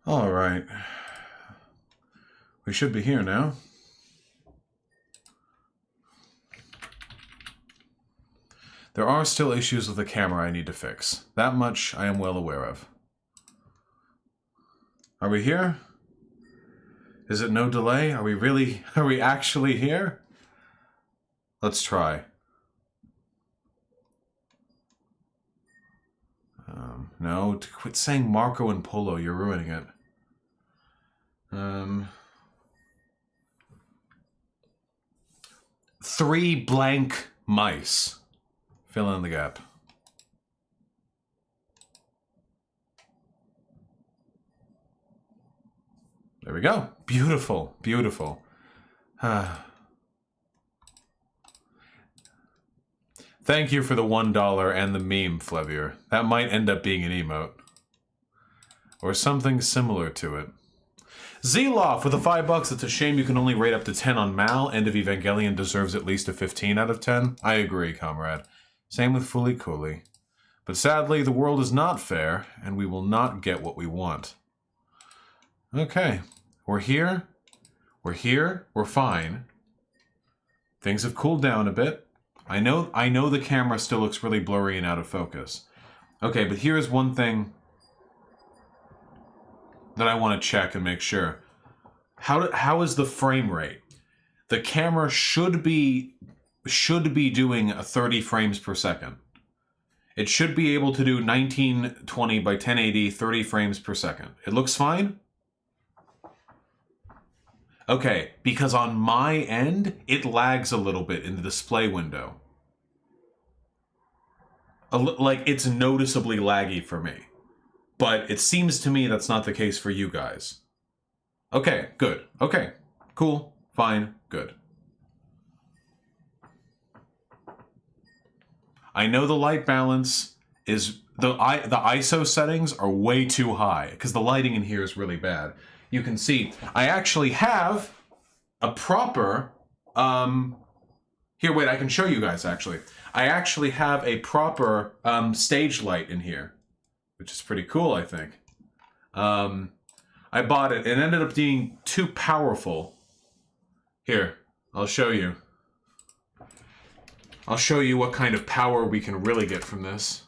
All right. We should be here now. There are still issues with the camera I need to fix. That much I am well aware of. Are we here? Is it no delay? Are we actually here? Let's try. No, quit saying Marco and Polo, you're ruining it. 3 blank mice. Fill in the gap. There we go. Beautiful, beautiful. Thank you for the $1 and the meme, Flevier. That might end up being an emote. Or something similar to it. Zeloff with the $5. It's a shame you can only rate up to 10 on Mal. End of Evangelion deserves at least a 15 out of 10. I agree, comrade. Same with Fooly Cooly. But sadly, the world is not fair, and we will not get what we want. Okay. We're here. We're here. We're fine. Things have cooled down a bit. I know the camera still looks really blurry and out of focus. Okay, but here's one thing that I want to check and make sure. How is the frame rate? The camera should be doing 30 frames per second. It should be able to do 1920 by 1080, 30 frames per second. It looks fine? Okay, because on my end, it lags a little bit in the display window. Like, it's noticeably laggy for me. But it seems to me that's not the case for you guys. Okay, good. Okay, cool, fine, good. I know the light balance is... The ISO settings are way too high, because the lighting in here is really bad. You can see, I actually have a proper, here, wait, I can show you guys, actually. I actually have a proper stage light in here, which is pretty cool, I think. I bought it. It ended up being too powerful. Here, I'll show you. I'll show you what kind of power we can really get from this.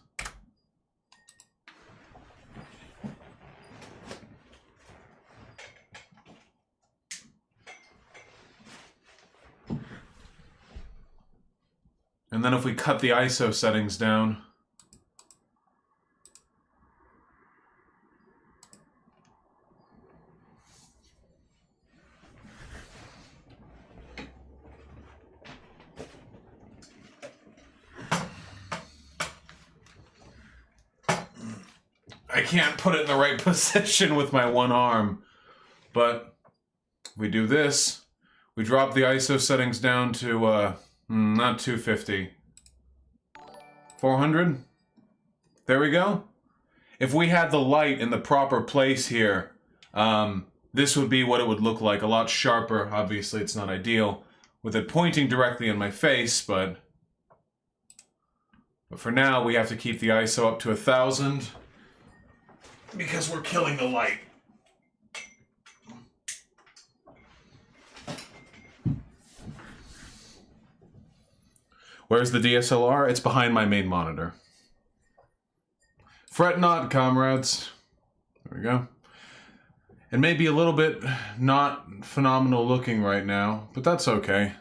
And then if we cut the ISO settings down, I can't put it in the right position with my one arm, but we do this. We drop the ISO settings down to, not 250. 400? There we go. If we had the light in the proper place here, this would be what it would look like. A lot sharper. Obviously, it's not ideal with it pointing directly in my face, but for now, we have to keep the ISO up to 1000 because we're killing the light. Where's the DSLR? It's behind my main monitor. Fret not, comrades. There we go. It may be a little bit not phenomenal looking right now, but that's okay,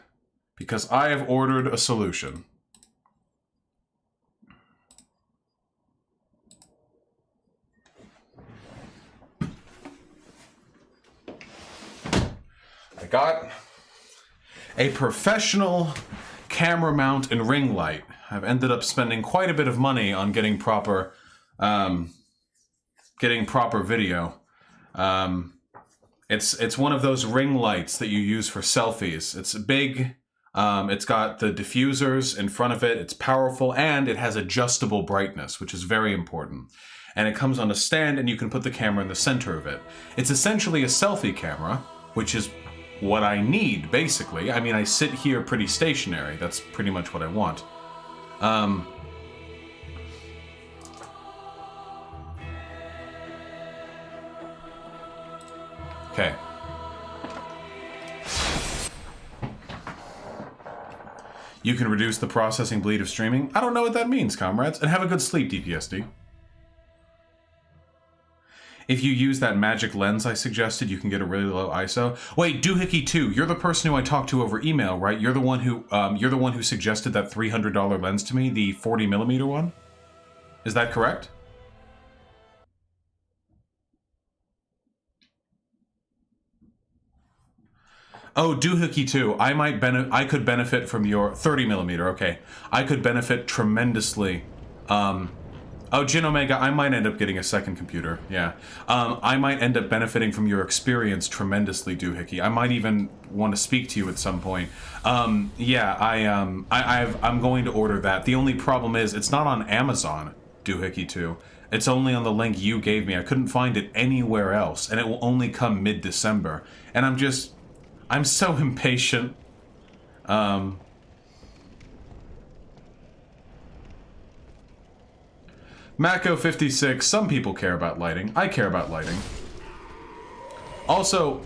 because I have ordered a solution. I got a professional camera mount and ring light. I've ended up spending quite a bit of money on getting proper video. It's one of those ring lights that you use for selfies. It's big. It's got the diffusers in front of it. It's powerful, and it has adjustable brightness, which is very important. And it comes on a stand, and you can put the camera in the center of it. It's essentially a selfie camera, which is what I need, basically. I mean, I sit here pretty stationary. That's pretty much what I want. Okay. You can reduce the processing bleed of streaming. I don't know what that means, comrades. And have a good sleep, DPSD. If you use that magic lens I suggested, you can get a really low ISO. Wait, Doohickey 2, you're the person who I talked to over email, right? You're the one who suggested that $300 lens to me, the 40mm one. Is that correct? Oh, Doohickey 2, I could benefit from your 30mm. Okay, I could benefit tremendously. Oh, Jin Omega, I might end up getting a second computer. Yeah. I might end up benefiting from your experience tremendously, Doohickey. I might even want to speak to you at some point. Yeah, I'm going to order that. The only problem is it's not on Amazon, Doohickey 2. It's only on the link you gave me. I couldn't find it anywhere else, and it will only come mid-December. And I'm so impatient. Mako56, some people care about lighting. I care about lighting. Also,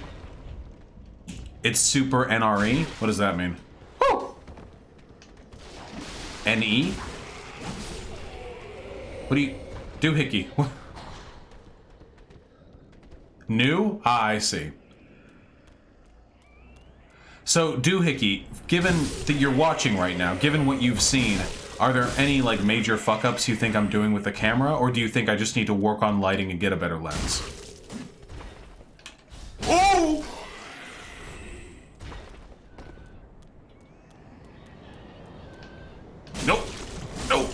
it's super NRE. What does that mean? Woo! NE? What do you... Doohickey. New? Ah, I see. So, Doohickey, given that you're watching right now, given what you've seen, are there any, like, major fuck-ups you think I'm doing with the camera, or do you think I just need to work on lighting and get a better lens? Oh! Nope. Nope.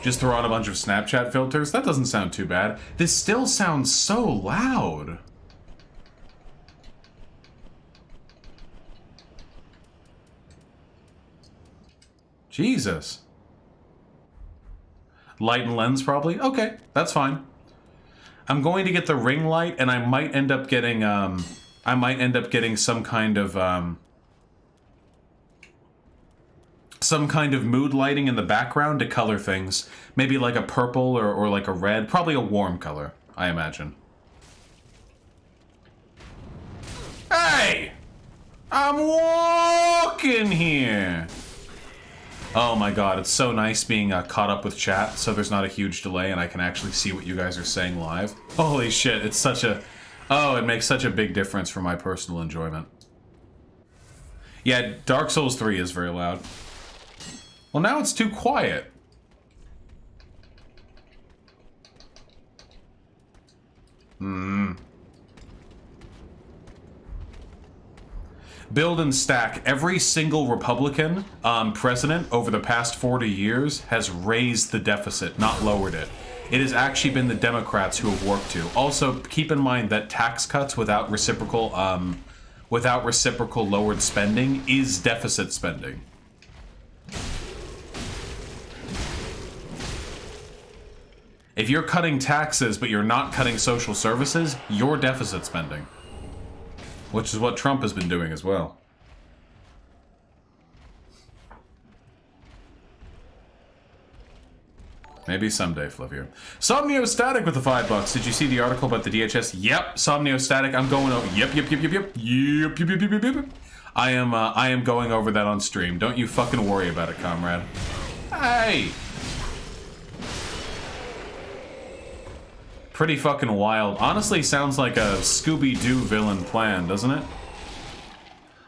Just throw on a bunch of Snapchat filters? That doesn't sound too bad. This still sounds so loud. Jesus. Light and lens, probably? Okay, that's fine. I'm going to get the ring light, and I might end up getting, some kind of mood lighting in the background to color things. Maybe like a purple or like a red. Probably a warm color, I imagine. Hey! I'm walking here! Oh my god, it's so nice being caught up with chat, so there's not a huge delay and I can actually see what you guys are saying live. Holy shit, it's such a... Oh, it makes such a big difference for my personal enjoyment. Yeah, Dark Souls 3 is very loud. Well, now it's too quiet. Build and stack. Every single Republican president over the past 40 years has raised the deficit, not lowered it. It has actually been the Democrats who have worked to. Also, keep in mind that tax cuts without reciprocal lowered spending is deficit spending. If you're cutting taxes but you're not cutting social services, you're deficit spending. Which is what Trump has been doing as well. Maybe someday, Flivier. Somniostatic with the $5. Did you see the article about the DHS? Yep, Somniostatic. I'm going over. Yep. I am going over that on stream. Don't you fucking worry about it, comrade. Hey! Pretty fucking wild. Honestly, sounds like a Scooby-Doo villain plan, doesn't it?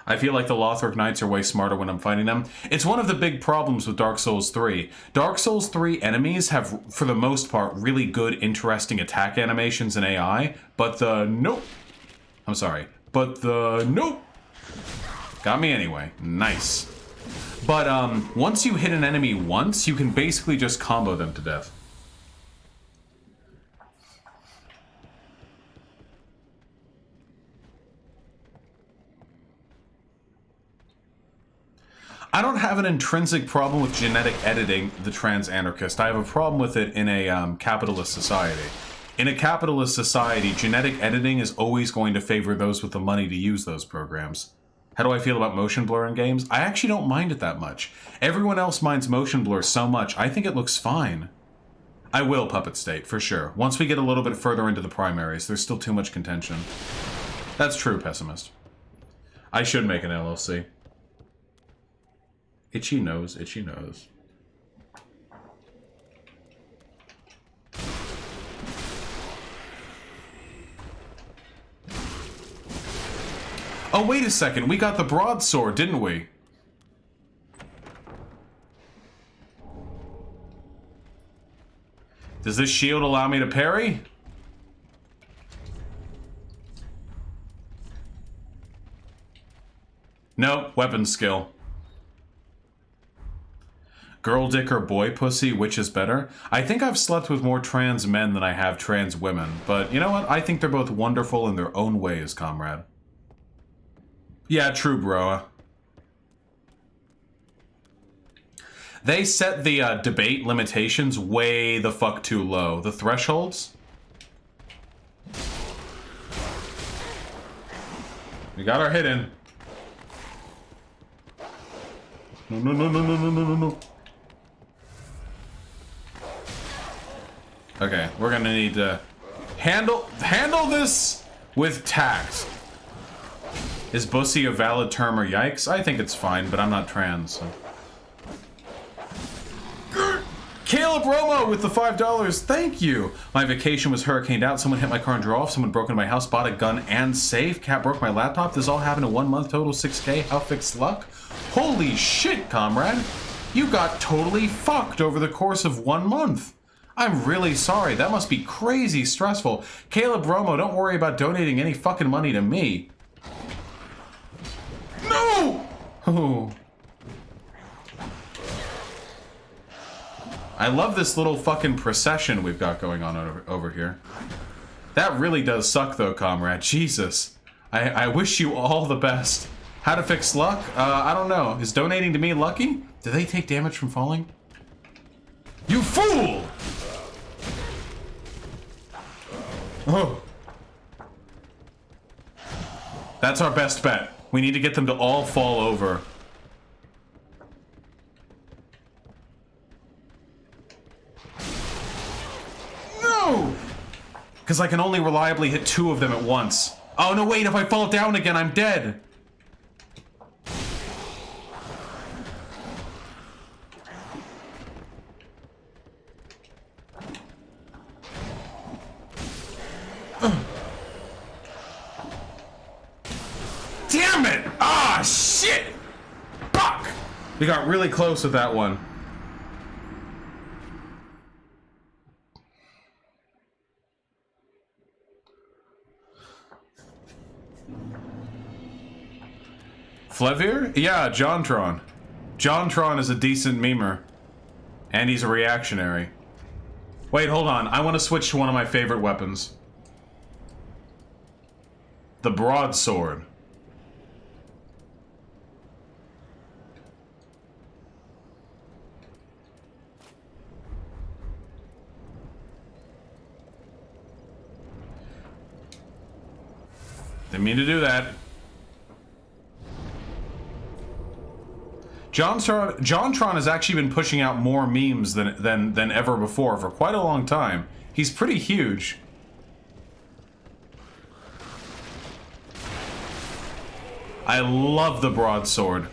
I feel like the Lothric Knights are way smarter when I'm fighting them. It's one of the big problems with Dark Souls 3. Dark Souls 3 enemies have, for the most part, really good, interesting attack animations and AI, but the nope. I'm sorry. But the nope. Got me anyway. Nice. But once you hit an enemy once, you can basically just combo them to death. I don't have an intrinsic problem with genetic editing, the trans-anarchist. I have a problem with it in a capitalist society. In a capitalist society, genetic editing is always going to favor those with the money to use those programs. How do I feel about motion blur in games? I actually don't mind it that much. Everyone else minds motion blur so much, I think it looks fine. I will Puppet State, for sure. Once we get a little bit further into the primaries, there's still too much contention. That's true, Pessimist. I should make an LLC. Itchy nose, itchy nose. Oh, wait a second. We got the broadsword, didn't we? Does this shield allow me to parry? No, weapon skill. Girl dick or boy pussy, which is better? I think I've slept with more trans men than I have trans women, but you know what? I think they're both wonderful in their own ways, comrade. Yeah, true, bro. They set the debate limitations way the fuck too low. The thresholds? We got our hit in. No, no, no, no, no, no, no, no. Okay, we're gonna need to handle this with tact. Is bussy a valid term or yikes? I think it's fine, but I'm not trans, so. Caleb Romo with the $5. Thank you. My vacation was hurricaned out. Someone hit my car and drove off. Someone broke into my house, bought a gun and safe. Cat broke my laptop. This all happened in 1 month. Total 6K. How fixed luck? Holy shit, comrade. You got totally fucked over the course of 1 month. I'm really sorry. That must be crazy stressful. Caleb Romo, don't worry about donating any fucking money to me. No! Oh. I love this little fucking procession we've got going on over here. That really does suck though, comrade. Jesus. I wish you all the best. How to fix luck? I don't know. Is donating to me lucky? Do they take damage from falling? You fool! Oh. That's our best bet. We need to get them to all fall over. No! Because I can only reliably hit 2 of them at once. Oh no, wait, if I fall down again, I'm dead. Damn it! Ah, shit! Fuck! We got really close with that one. Flevier? Yeah, Jontron. Jontron is a decent memer. And he's a reactionary. Wait, hold on. I want to switch to one of my favorite weapons. The broadsword. Didn't mean to do that. Jontron has actually been pushing out more memes than ever before for quite a long time. He's pretty huge. I love the broadsword.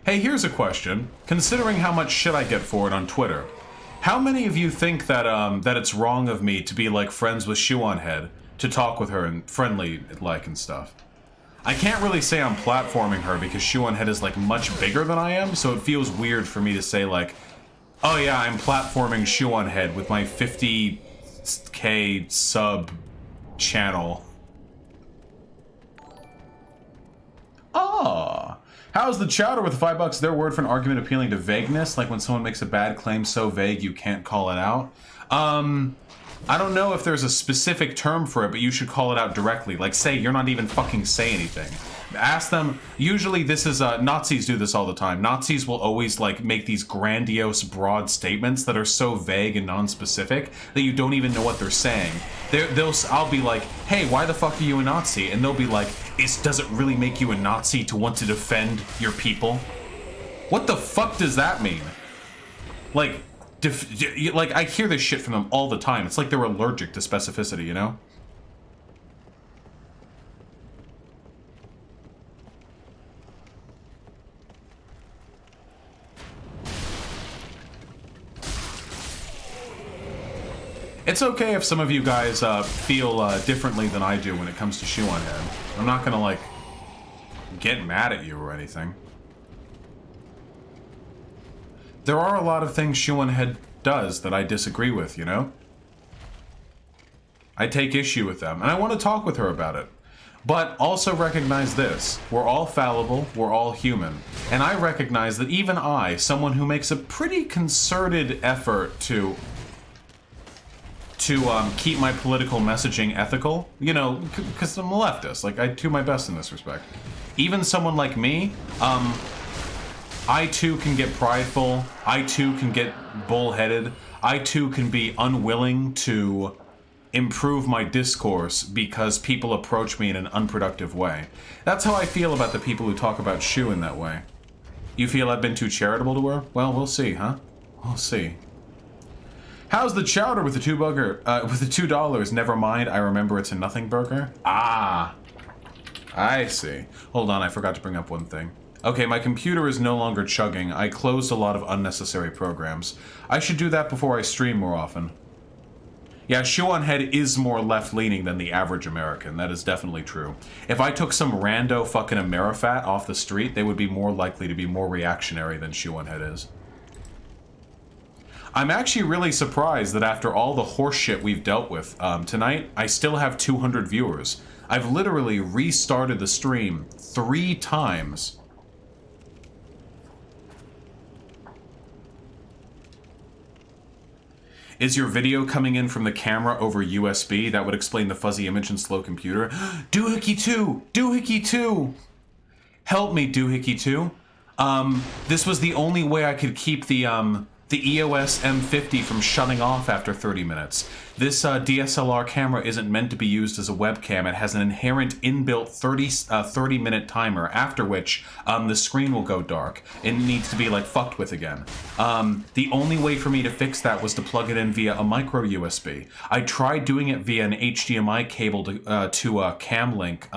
Hey, here's a question. Considering how much shit I get for it on Twitter, how many of you think that that it's wrong of me to be like friends with Shoe on Head, to talk with her and friendly like and stuff? I can't really say I'm platforming her because Shoe on Head is like much bigger than I am, so it feels weird for me to say like, oh yeah, I'm platforming Shoe on Head with my 50K sub channel. Ah. How's the chowder with $5? Their word for an argument appealing to vagueness, like when someone makes a bad claim so vague you can't call it out. I don't know if there's a specific term for it, but you should call it out directly. Like, say, you're not even fucking say anything. Ask them. Usually this is, Nazis do this all the time. Nazis will always, like, make these grandiose, broad statements that are so vague and non-specific that you don't even know what they're saying. I'll be like, hey, why the fuck are you a Nazi? And they'll be like, does it really make you a Nazi to want to defend your people? What the fuck does that mean? Like, like, I hear this shit from them all the time. It's like they're allergic to specificity, you know? It's okay if some of you guys feel differently than I do when it comes to Shoe on Head. I'm not gonna, like, get mad at you or anything. There are a lot of things Shoe on Head does that I disagree with, you know? I take issue with them, and I want to talk with her about it. But also recognize this. We're all fallible, we're all human. And I recognize that even I, someone who makes a pretty concerted effort to keep my political messaging ethical, you know, because I'm a leftist. Like, I do my best in this respect. Even someone like me, I too can get prideful. I too can get bullheaded. I too can be unwilling to improve my discourse because people approach me in an unproductive way. That's how I feel about the people who talk about Shu in that way. You feel I've been too charitable to her? Well, we'll see, huh? We'll see. How's the chowder with the with the $2? Never mind, I remember it's a nothing burger. Ah, I see. Hold on, I forgot to bring up one thing. Okay, my computer is no longer chugging. I closed a lot of unnecessary programs. I should do that before I stream more often. Yeah, Shoe on Head is more left-leaning than the average American. That is definitely true. If I took some rando fucking Amerifat off the street, they would be more likely to be more reactionary than Shoe on Head is. I'm actually really surprised that after all the horse shit we've dealt with tonight, I still have 200 viewers. I've literally restarted the stream 3 times. Is your video coming in from the camera over USB? That would explain the fuzzy image and slow computer. Doohickey 2! Doohickey 2! Help me, Doohickey 2. This was the only way I could keep the EOS M50 from shutting off after 30 minutes. This DSLR camera isn't meant to be used as a webcam. It has an inherent inbuilt 30-minute timer, after which the screen will go dark. It needs to be, like, fucked with again. The only way for me to fix that was to plug it in via a micro USB. I tried doing it via an HDMI cable to a Camlink,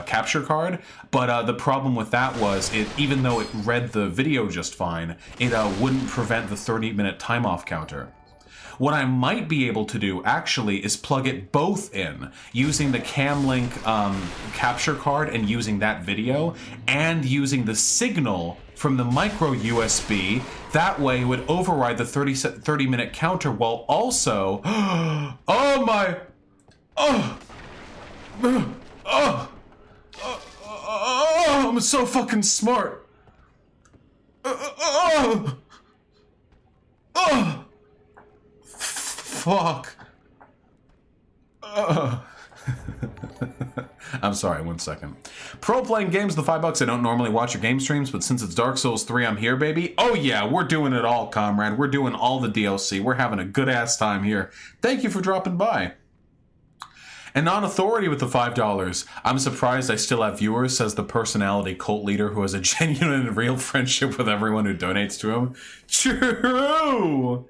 capture card, but the problem with that was even though it read the video just fine, it wouldn't prevent the 30-minute time-off counter. What I might be able to do, actually, is plug it both in, using the Camlink capture card and using that video, and using the signal from the micro USB. That way it would override the 30-minute counter while also... Oh my... I'm so fucking smart. Fuck. I'm sorry, 1 second. Pro playing games, the $5. I don't normally watch your game streams, but since it's Dark Souls 3, I'm here, baby. Oh yeah, we're doing it all, comrade. We're doing all the DLC. We're having a good ass time here. Thank you for dropping by. And non-authority with the $5. I'm surprised I still have viewers, says the personality cult leader who has a genuine and real friendship with everyone who donates to him. True!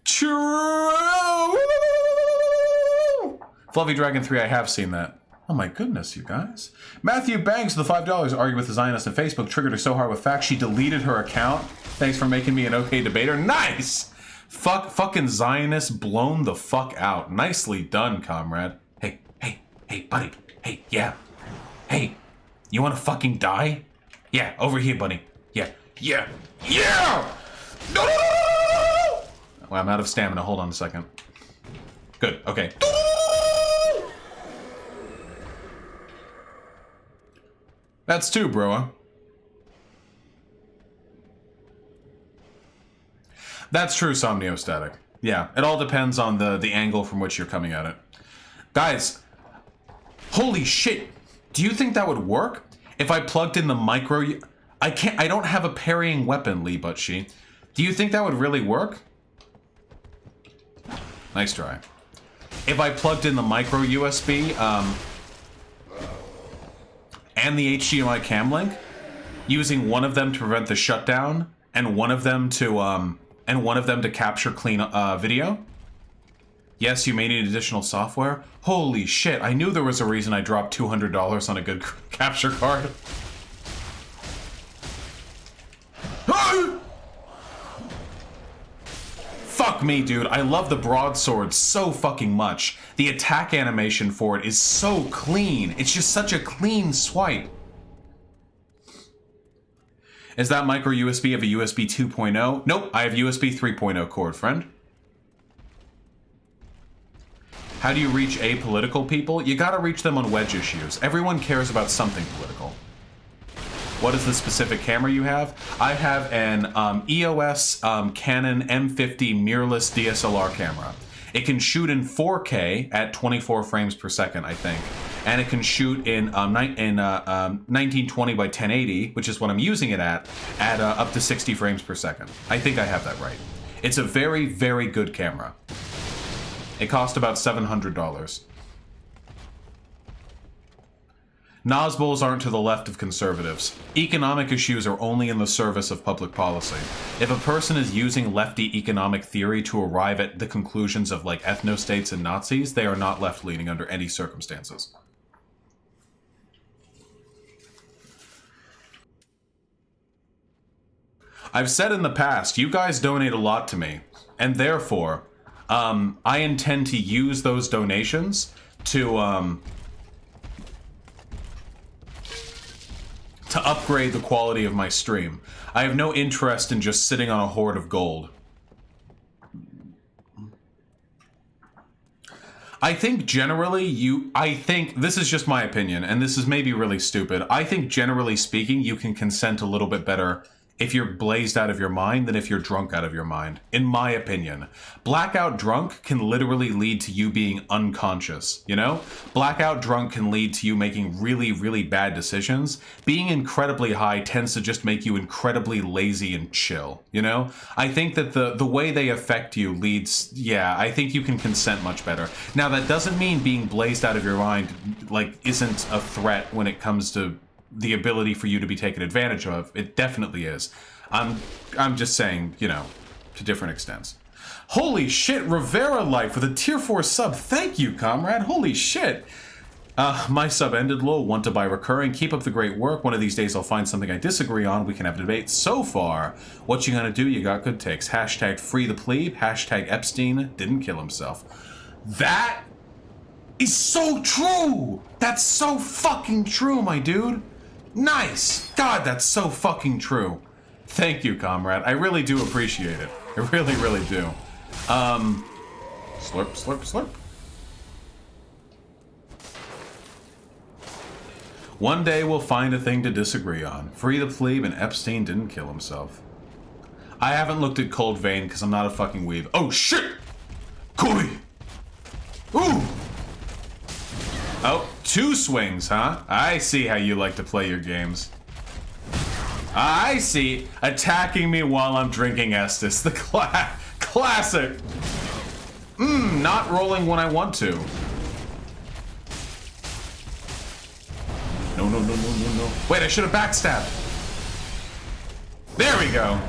True! Fluffy Dragon 3, I have seen that. Oh my goodness, you guys. Matthew Banks, the $5, argue with the Zionist on Facebook, triggered her so hard with facts she deleted her account. Thanks for making me an okay debater. Nice! Fucking Zionist blown the fuck out. Nicely done, comrade. Hey, buddy. Hey, yeah. Hey, you wanna fucking die? Yeah, over here, buddy. Yeah. Yeah! No! Well, I'm out of stamina. Hold on a second. Good, okay. That's 2, bro. That's true, Somniostatic. Yeah, it all depends on the angle from which you're coming at it. Guys, Holy shit! Do you think that would work? If I plugged in the micro... I don't have a parrying weapon, Lee Butchie. Do you think that would really work? Nice try. If I plugged in the micro USB, and the HDMI cam link, using one of them to prevent the shutdown, and one of them to capture clean video. Yes, you may need additional software. Holy shit! I knew there was a reason I dropped $200 on a good capture card. Fuck me, dude. I love the broadsword so fucking much. The attack animation for it is so clean. It's just such a clean swipe. Is that micro USB of a USB 2.0? Nope, I have USB 3.0 cord, friend. How do you reach apolitical people? You gotta reach them on wedge issues. Everyone cares about something political. What is the specific camera you have? I have an EOS Canon M50 mirrorless DSLR camera. It can shoot in 4K at 24 frames per second, I think. And it can shoot in 1920 by 1080, which is what I'm using it at up to 60 frames per second. I think I have that right. It's a very, very good camera. It cost about $700. Nosballs aren't to the left of conservatives. Economic issues are only in the service of public policy. If a person is using lefty economic theory to arrive at the conclusions of like ethnostates and Nazis, they are not left-leaning under any circumstances. I've said in the past, you guys donate a lot to me, and therefore, I intend to use those donations to upgrade the quality of my stream. I have no interest in just sitting on a hoard of gold. I think generally I think, this is just my opinion, and this is maybe really stupid, I think generally speaking you can consent a little bit better if you're blazed out of your mind than if you're drunk out of your mind, in my opinion. Blackout drunk can literally lead to you being unconscious, you know? Blackout drunk can lead to you making really, really bad decisions. Being incredibly high tends to just make you incredibly lazy and chill, you know? I think that the way they affect you leads, yeah, I think you can consent much better. Now, that doesn't mean being blazed out of your mind, like, isn't a threat when it comes to the ability for you to be taken advantage of. It definitely is. I'm just saying, you know, to different extents. Holy shit, Rivera Life with a tier 4 sub. Thank you, comrade. Holy shit. My sub ended, lol. Want to buy recurring. Keep up the great work. One of these days I'll find something I disagree on. We can have a debate. So far, what you gonna do? You got good takes. Hashtag free the plebe. Hashtag Epstein didn't kill himself. That is so true. That's so fucking true, my dude. Nice! God, that's so fucking true. Thank you, comrade. I really do appreciate it. I really, really do. Slurp, slurp, slurp. One day we'll find a thing to disagree on. Free the plebe and Epstein didn't kill himself. I haven't looked at Cold Vein because I'm not a fucking weeb. Oh, shit! Koi! Ooh! Oh, 2 swings, huh? I see how you like to play your games. I see. Attacking me while I'm drinking Estus. The classic. Not rolling when I want to. No, no, no, no, no, no. Wait, I should have backstabbed. There we go.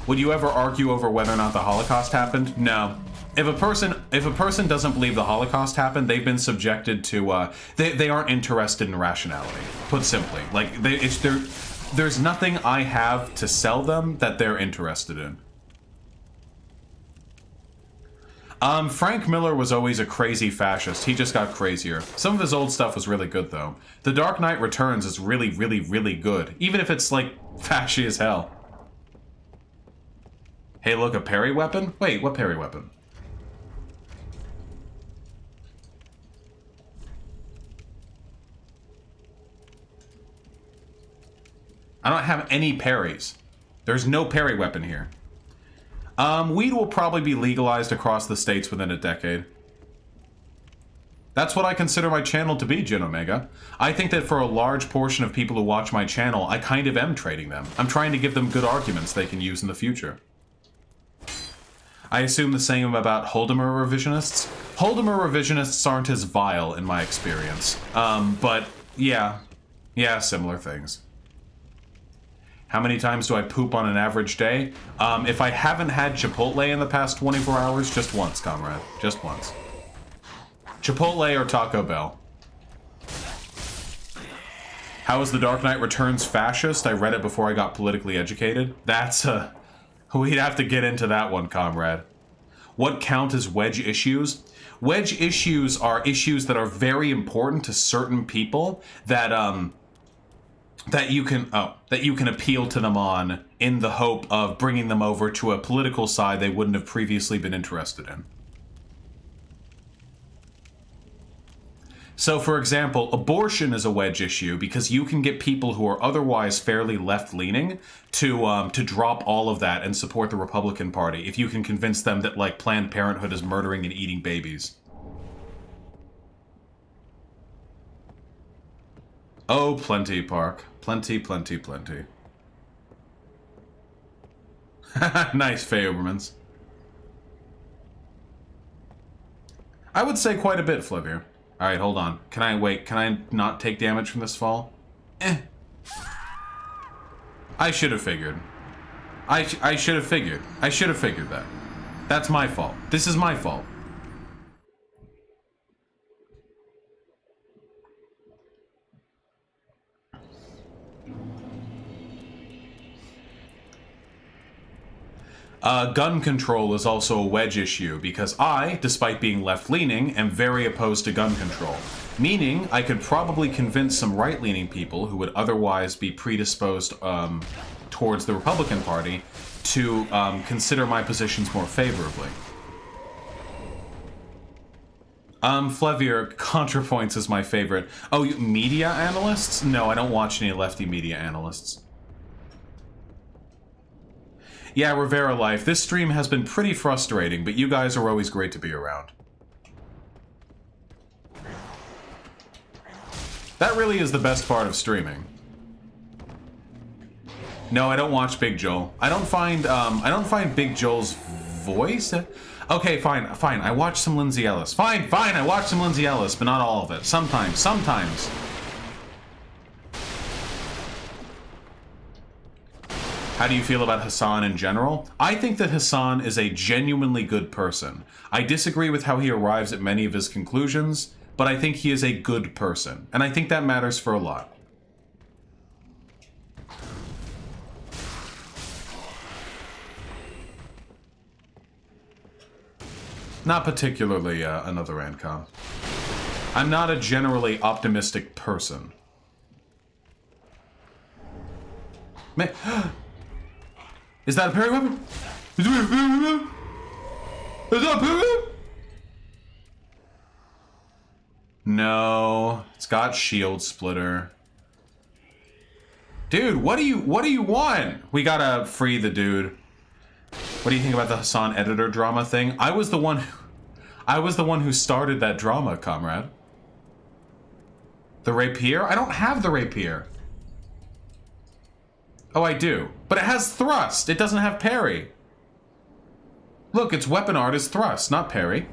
Would you ever argue over whether or not the Holocaust happened? No. If a person doesn't believe the Holocaust happened, they've been subjected to they aren't interested in rationality. Put simply, like there's nothing I have to sell them that they're interested in. Frank Miller was always a crazy fascist. He just got crazier. Some of his old stuff was really good though. The Dark Knight Returns is really, really, really good, even if it's like fashy as hell. Hey, look, a parry weapon? Wait, what parry weapon? I don't have any parries. There's no parry weapon here. Weed will probably be legalized across the states within a decade. That's what I consider my channel to be, Jin Omega. I think that for a large portion of people who watch my channel, I kind of am trading them. I'm trying to give them good arguments they can use in the future. I assume the same about Holdemer revisionists. Holdemer revisionists aren't as vile in my experience. But yeah, similar things. How many times do I poop on an average day? If I haven't had Chipotle in the past 24 hours, just once, comrade. Just once. Chipotle or Taco Bell. How is The Dark Knight Returns fascist? I read it before I got politically educated. That's we'd have to get into that one, comrade. What count as wedge issues? Wedge issues are issues that are very important to certain people that that you can appeal to them on in the hope of bringing them over to a political side they wouldn't have previously been interested in. So, for example, abortion is a wedge issue because you can get people who are otherwise fairly left-leaning to drop all of that and support the Republican Party if you can convince them that, like, Planned Parenthood is murdering and eating babies. Oh, plenty, Park. Plenty, plenty, plenty. Nice, Faye Obermans. I would say quite a bit, Flivier. Alright, hold on. Can I not take damage from this fall? I should have figured. I should have figured. I should have figured that. That's my fault. This is my fault. Gun control is also a wedge issue because I, despite being left-leaning, am very opposed to gun control. Meaning, I could probably convince some right-leaning people who would otherwise be predisposed towards the Republican Party to consider my positions more favorably. Flevier, ContraPoints is my favorite. Oh, media analysts? No, I don't watch any lefty media analysts. Yeah, Rivera Life, this stream has been pretty frustrating, but you guys are always great to be around. That really is the best part of streaming. No, I don't watch Big Joel. I don't find Big Joel's voice. Okay, fine. I watch some Lindsay Ellis. Fine, I watch some Lindsay Ellis, but not all of it. Sometimes. How do you feel about Hassan in general? I think that Hassan is a genuinely good person. I disagree with how he arrives at many of his conclusions, but I think he is a good person, and I think that matters for a lot. Not particularly another ANCOM. I'm not a generally optimistic person. Man, is that a parry weapon? Is that a parry weapon? Is that a parry weapon? No, it's got shield splitter. Dude, what do you want? We gotta free the dude. What do you think about the Hassan editor drama thing? I was the one who started that drama, comrade. The rapier? I don't have the rapier. Oh, I do. But it has thrust. It doesn't have parry. Look, its weapon art is thrust, not parry.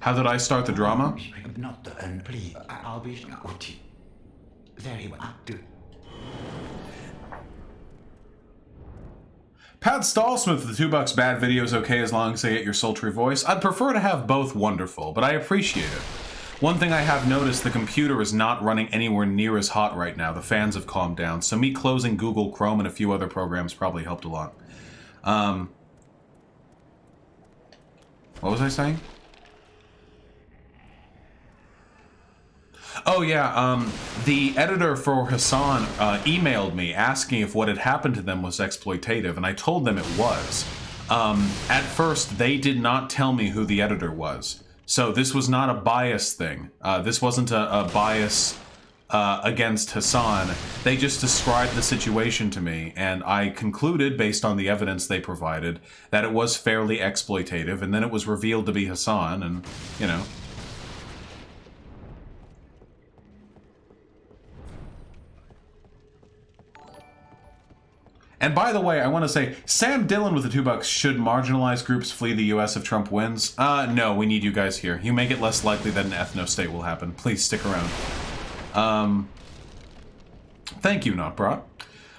How did I start the drama? Not please. I'll be very well. Pat Stallsmith, the $2 bad video is okay as long as I get your sultry voice. I'd prefer to have both wonderful, but I appreciate it. One thing I have noticed, the computer is not running anywhere near as hot right now. The fans have calmed down, so me closing Google Chrome and a few other programs probably helped a lot. What was I saying? Oh yeah, the editor for Hassan emailed me asking if what had happened to them was exploitative, and I told them it was. At first, they did not tell me who the editor was, so this was not a bias thing. This wasn't a bias against Hassan. They just described the situation to me, and I concluded, based on the evidence they provided, that it was fairly exploitative, and then it was revealed to be Hassan, and, you know. And by the way, I want to say, Sam Dillon with the $2 should marginalized groups flee the US if Trump wins? No, we need you guys here. You make it less likely that an ethno-state will happen. Please stick around. Thank you, Notbrat.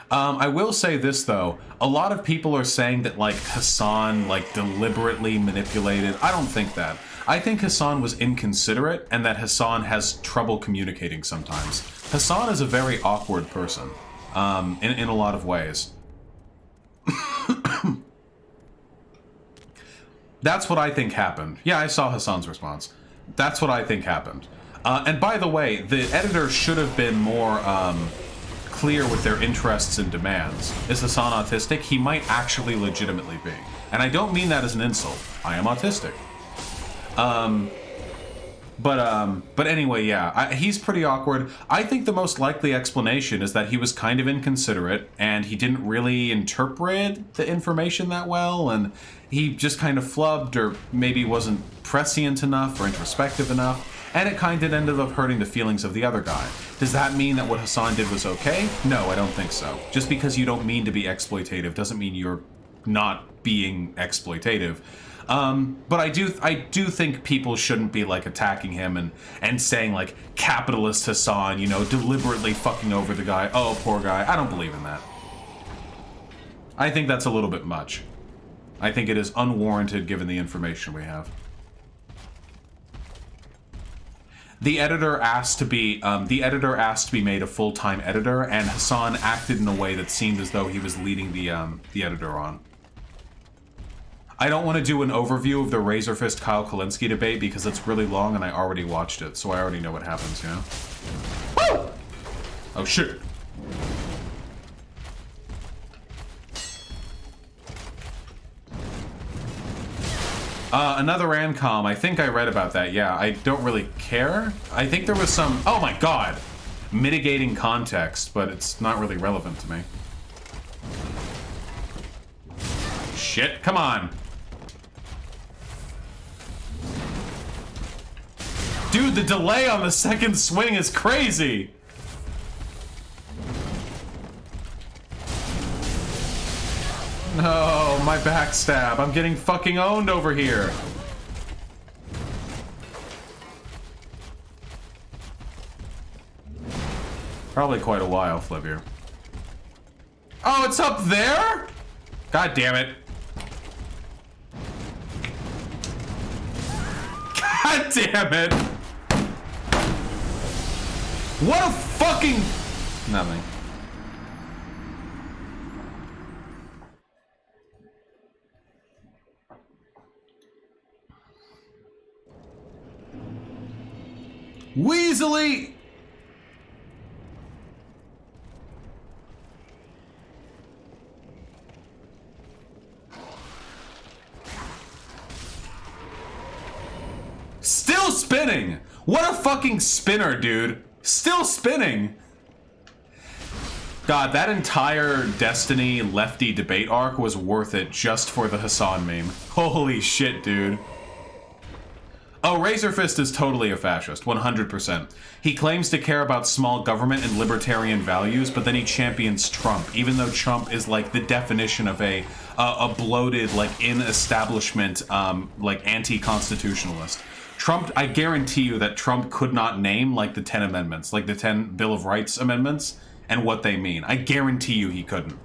I will say this, though. A lot of people are saying that, like, Hassan, like, deliberately manipulated. I don't think that. I think Hassan was inconsiderate, and that Hassan has trouble communicating sometimes. Hassan is a very awkward person, in a lot of ways. That's what I think happened. Yeah, I saw Hassan's response. That's what I think happened. And by the way, the editor should have been more clear with their interests and demands. Is Hassan autistic? He might actually legitimately be. And I don't mean that as an insult. I am autistic. But anyway, yeah, he's pretty awkward. I think the most likely explanation is that he was kind of inconsiderate and he didn't really interpret the information that well, and he just kind of flubbed or maybe wasn't prescient enough or introspective enough, and it kind of ended up hurting the feelings of the other guy. Does that mean that what Hassan did was okay? No, I don't think so. Just because you don't mean to be exploitative doesn't mean you're not being exploitative. But I do think people shouldn't be, like, attacking him and saying, like, capitalist Hassan, you know, deliberately fucking over the guy. Oh, poor guy. I don't believe in that. I think that's a little bit much. I think it is unwarranted given the information we have. The editor asked to be made a full-time editor, and Hassan acted in a way that seemed as though he was leading the editor on. I don't want to do an overview of the Razor Fist Kyle Kalinske debate because it's really long and I already watched it, so I already know what happens, you know? Woo! Oh, shit. Another ANCOM. I think I read about that, yeah. I don't really care. I think there was some... Oh my god! Mitigating context, but it's not really relevant to me. Shit, come on! Dude, the delay on the second swing is crazy! No, my backstab. I'm getting fucking owned over here. Probably quite a while, Flivier. Oh, it's up there? God damn it. God damn it. What a fucking... Nothing. Weaselly! Still spinning! What a fucking spinner, dude. Still spinning! God, that entire Destiny lefty debate arc was worth it just for the Hassan meme. Holy shit, dude. Oh, Razor Fist is totally a fascist, 100%. He claims to care about small government and libertarian values, but then he champions Trump, even though Trump is like the definition of a bloated, like, in-establishment, like, anti-constitutionalist. Trump, I guarantee you that Trump could not name, like, the 10 amendments, like the 10 Bill of Rights amendments, and what they mean. I guarantee you he couldn't.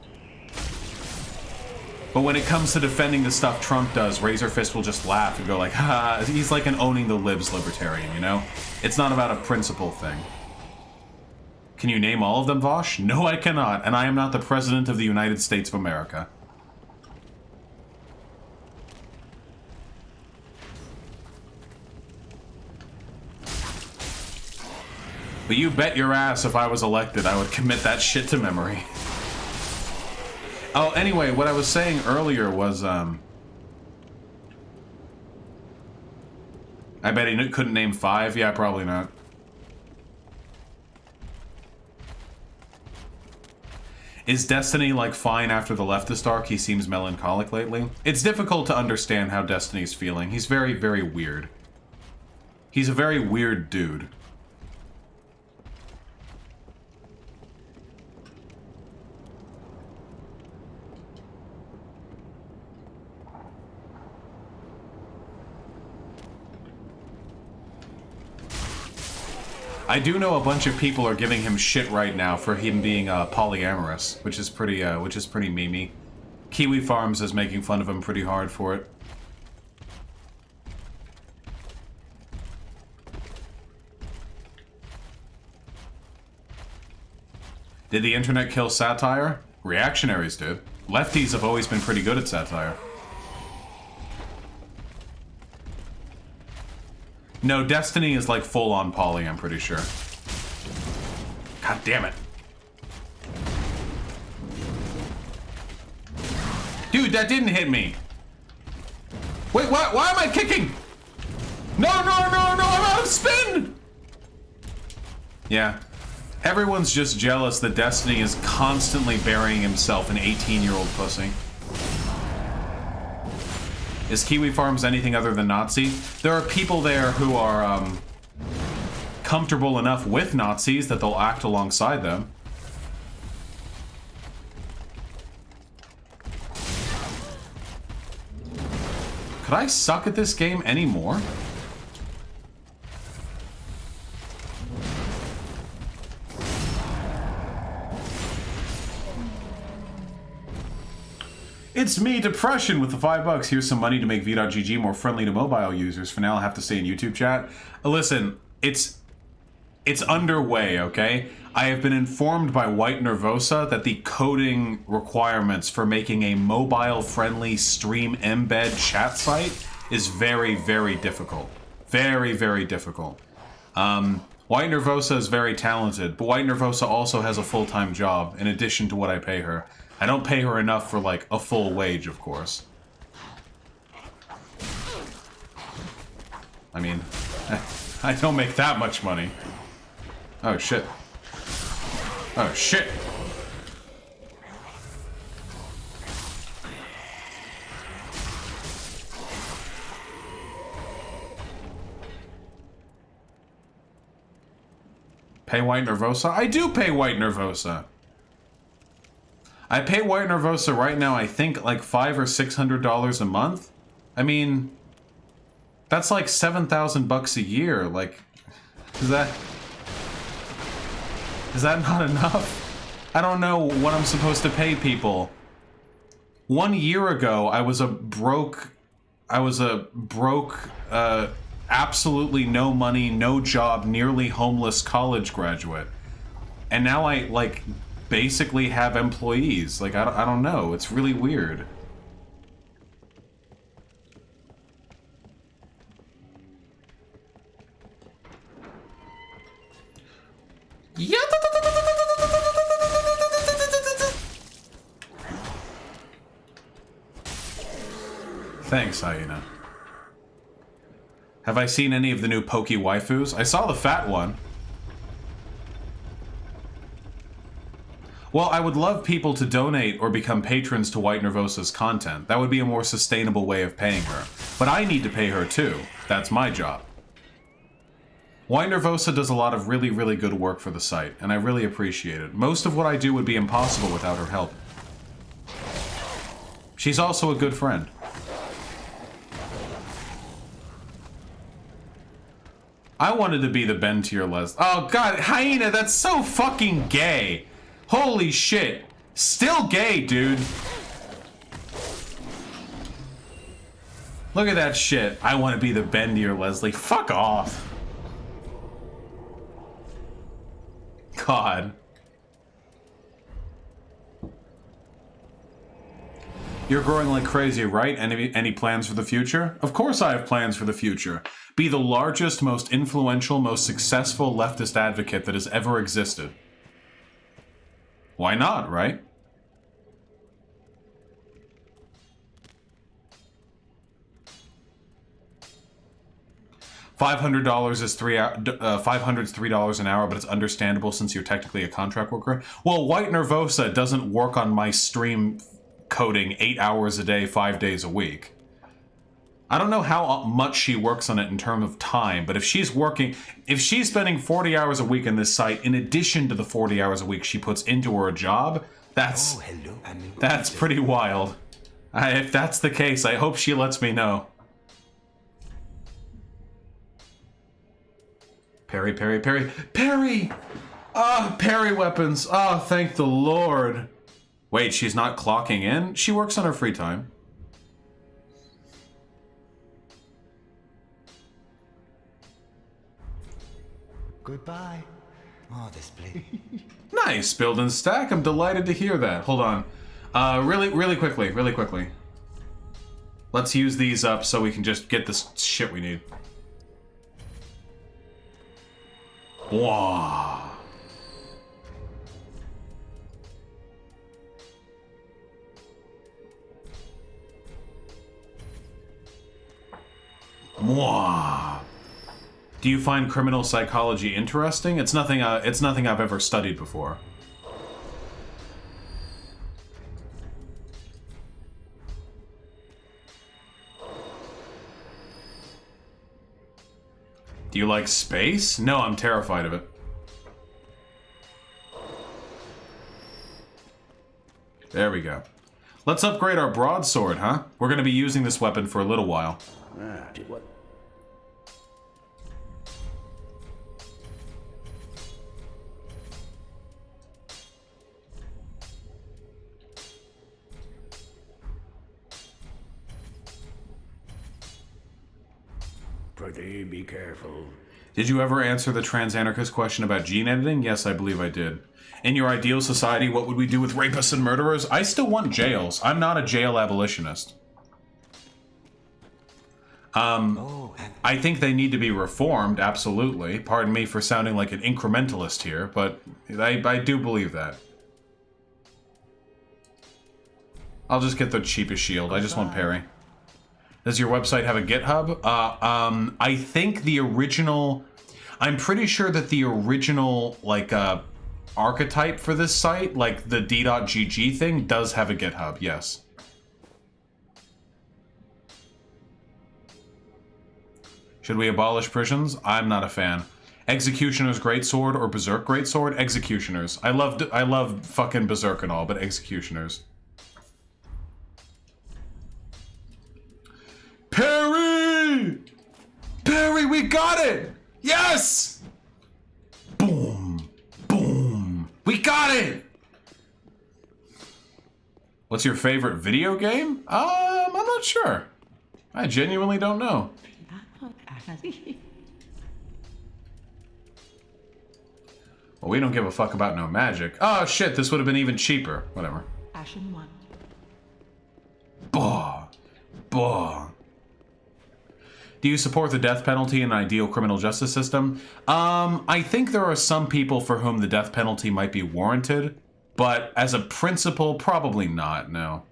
But when it comes to defending the stuff Trump does, Razor Fist will just laugh and go like, ha, he's like an owning the libs libertarian, you know? It's not about a principle thing. Can you name all of them, Vosh? No, I cannot, and I am not the President of the United States of America. But you bet your ass if I was elected, I would commit that shit to memory. Oh, anyway, what I was saying earlier was, I bet he couldn't name 5? Yeah, probably not. Is Destiny, like, fine after the leftist arc? He seems melancholic lately. It's difficult to understand how Destiny's feeling. He's very, very weird. He's a very weird dude. I do know a bunch of people are giving him shit right now for him being polyamorous, which is pretty memey. Kiwi Farms is making fun of him pretty hard for it. Did the internet kill satire? Reactionaries did. Lefties have always been pretty good at satire. No, Destiny is like full-on poly, I'm pretty sure. God damn it. Dude, that didn't hit me. Wait, why am I kicking? No, I'm out of spin! Yeah. Everyone's just jealous that Destiny is constantly burying himself in 18-year-old pussy. Is Kiwi Farms anything other than Nazi? There are people there who are comfortable enough with Nazis that they'll act alongside them. Could I suck at this game anymore? It's me, Depression, with the $5. Here's some money to make V.GG more friendly to mobile users. For now, I'll have to stay in YouTube chat. Listen, it's underway, okay? I have been informed by White Nervosa that the coding requirements for making a mobile-friendly stream embed chat site is very, very difficult. Very, very difficult. White Nervosa is very talented, but White Nervosa also has a full-time job in addition to what I pay her. I don't pay her enough for, like, a full wage, of course. I mean, I don't make that much money. Oh, shit. Oh, shit! Pay White Nervosa? I do pay White Nervosa! I pay White Nervosa right now, I think, like $500 or $600 a month. I mean, that's like $7,000 a year. Like, is that not enough? I don't know what I'm supposed to pay people. 1 year ago, I was a broke, absolutely no money, no job, nearly homeless college graduate. And now I, like, basically have employees. Like, I don't know. It's really weird. Yeah. Thanks, Hyena. Have I seen any of the new Poke waifus? I saw the fat one. Well, I would love people to donate or become patrons to White Nervosa's content. That would be a more sustainable way of paying her. But I need to pay her too. That's my job. White Nervosa does a lot of really, really good work for the site, and I really appreciate it. Most of what I do would be impossible without her help. She's also a good friend. I wanted to be the Ben to your Les. Oh god, Hyena, that's so fucking gay! Holy shit. Still gay, dude. Look at that shit. I want to be the Ben to your Leslie. Fuck off. God. You're growing like crazy, right? Any plans for the future? Of course I have plans for the future. Be the largest, most influential, most successful leftist advocate that has ever existed. Why not, right? $500 is $500's $3 an hour, but it's understandable since you're technically a contract worker. Well, White Nervosa doesn't work on my stream coding 8 hours a day, 5 days a week. I don't know how much she works on it in terms of time, but if she's spending 40 hours a week on this site, in addition to the 40 hours a week she puts into her job, that's pretty wild. If that's the case, I hope she lets me know. Parry, parry, parry. Parry! Ah, parry weapons. Ah, thank the Lord. Wait, she's not clocking in? She works on her free time. Goodbye. Oh, this place. Nice, build and stack. I'm delighted to hear that. Hold on. Really quickly. Let's use these up so we can just get this shit we need. Wow. Wow. Do you find criminal psychology interesting? It's nothing I've ever studied before. Do you like space? No, I'm terrified of it. There we go. Let's upgrade our broadsword, huh? We're gonna be using this weapon for a little while. What? Pretty be careful. Did you ever answer the trans-anarchist question about gene editing? Yes, I believe I did. In your ideal society, what would we do with rapists and murderers? I still want jails. I'm not a jail abolitionist. I think they need to be reformed, absolutely. Pardon me for sounding like an incrementalist here, but I do believe that. I'll just get the cheapest shield. I just want parry. Does your website have a GitHub? I think the original... I'm pretty sure that the original, like, archetype for this site, like the d.gg thing, does have a GitHub, yes. Should we abolish prisons? I'm not a fan. Executioner's Greatsword or Berserk Greatsword? Executioners. I love fucking Berserk and all, but Executioners. Parry! Parry, we got it! Yes! Boom! Boom! We got it! What's your favorite video game? I'm not sure. I genuinely don't know. Well, we don't give a fuck about no magic. Oh shit, this would have been even cheaper. Whatever. Ashen 1. Bah! Bah! Do you support the death penalty in an ideal criminal justice system? I think there are some people for whom the death penalty might be warranted, but as a principle, probably not, no.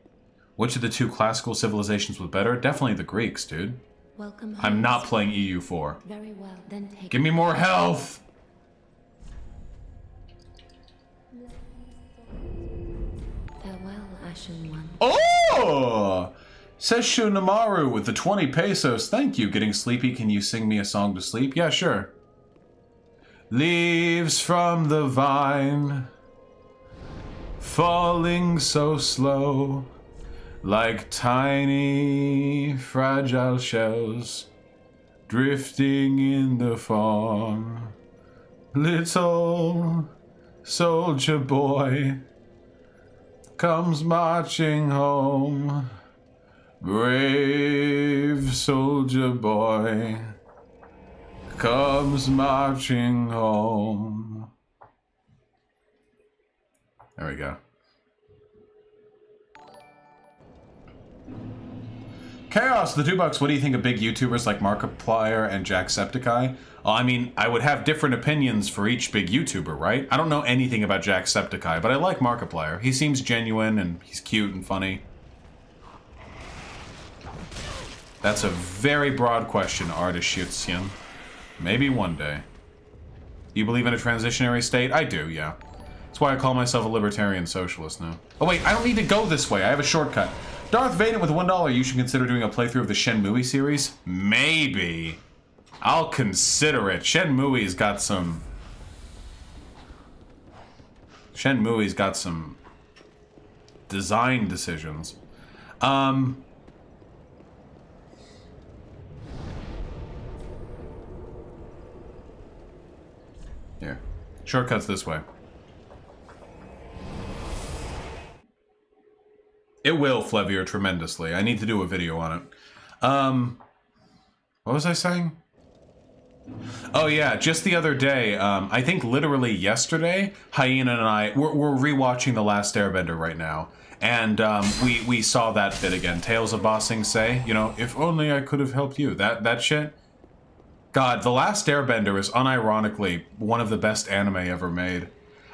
Which of the two classical civilizations was better? Definitely the Greeks, dude. Welcome home. I'm not playing EU4. Very well, then take Give me more health! Farewell, Ashen 1. Oh! Seshu Namaru with the 20 pesos. Thank you. Getting sleepy. Can you sing me a song to sleep? Yeah, sure. Leaves from the vine, falling so slow, like tiny fragile shells, drifting in the fawn. Little soldier boy comes marching home. Brave soldier boy comes marching home. There we go. Chaos, the $2. What do you think of big YouTubers like Markiplier and Jacksepticeye? Well, I mean, I would have different opinions for each big YouTuber, right? I don't know anything about Jacksepticeye, but I like Markiplier. He seems genuine and he's cute and funny. That's a very broad question, Artishutsion. Maybe one day. You believe in a transitionary state? I do, yeah. That's why I call myself a libertarian socialist now. Oh wait, I don't need to go this way. I have a shortcut. Darth Vader with $1. You should consider doing a playthrough of the Shenmue series. Maybe. I'll consider it. Shenmue's got some design decisions. Here. Shortcuts this way. It will, Flevier, tremendously. I need to do a video on it. What was I saying? Oh yeah, just the other day, I think literally yesterday, Hyena and I, we're rewatching The Last Airbender right now. And we saw that bit again. Tales of Ba Sing Se, you know, if only I could have helped you. That shit. God, The Last Airbender is unironically one of the best anime ever made.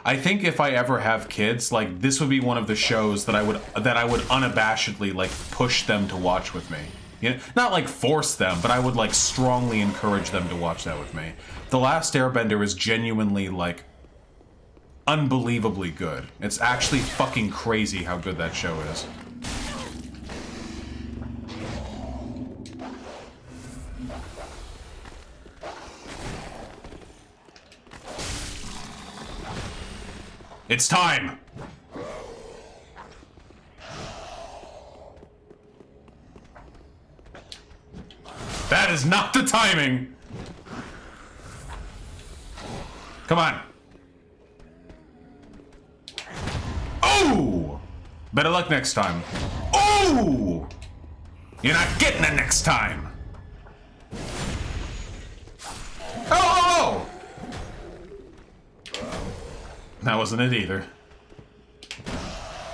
I think if I ever have kids, like, this would be one of the shows that I would unabashedly, like, push them to watch with me. You know, not like force them, but I would like strongly encourage them to watch that with me. The Last Airbender is genuinely like unbelievably good. It's actually fucking crazy how good that show is. It's time! That is not the timing! Come on. Oh! Better luck next time. Oh! You're not getting it next time! Oh! That wasn't it either.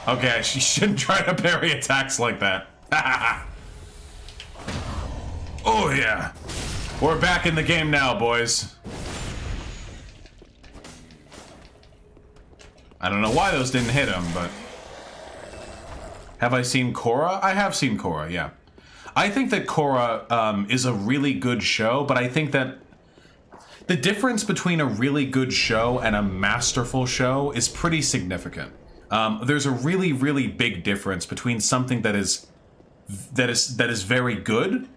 Okay, she shouldn't try to parry attacks like that. Oh yeah. We're back in the game now, boys. I don't know why those didn't hit him, but... Have I seen Korra? I have seen Korra, yeah. I think that Korra is a really good show, but I think that the difference between a really good show and a masterful show is pretty significant. There's a really, really big difference between something that is very good,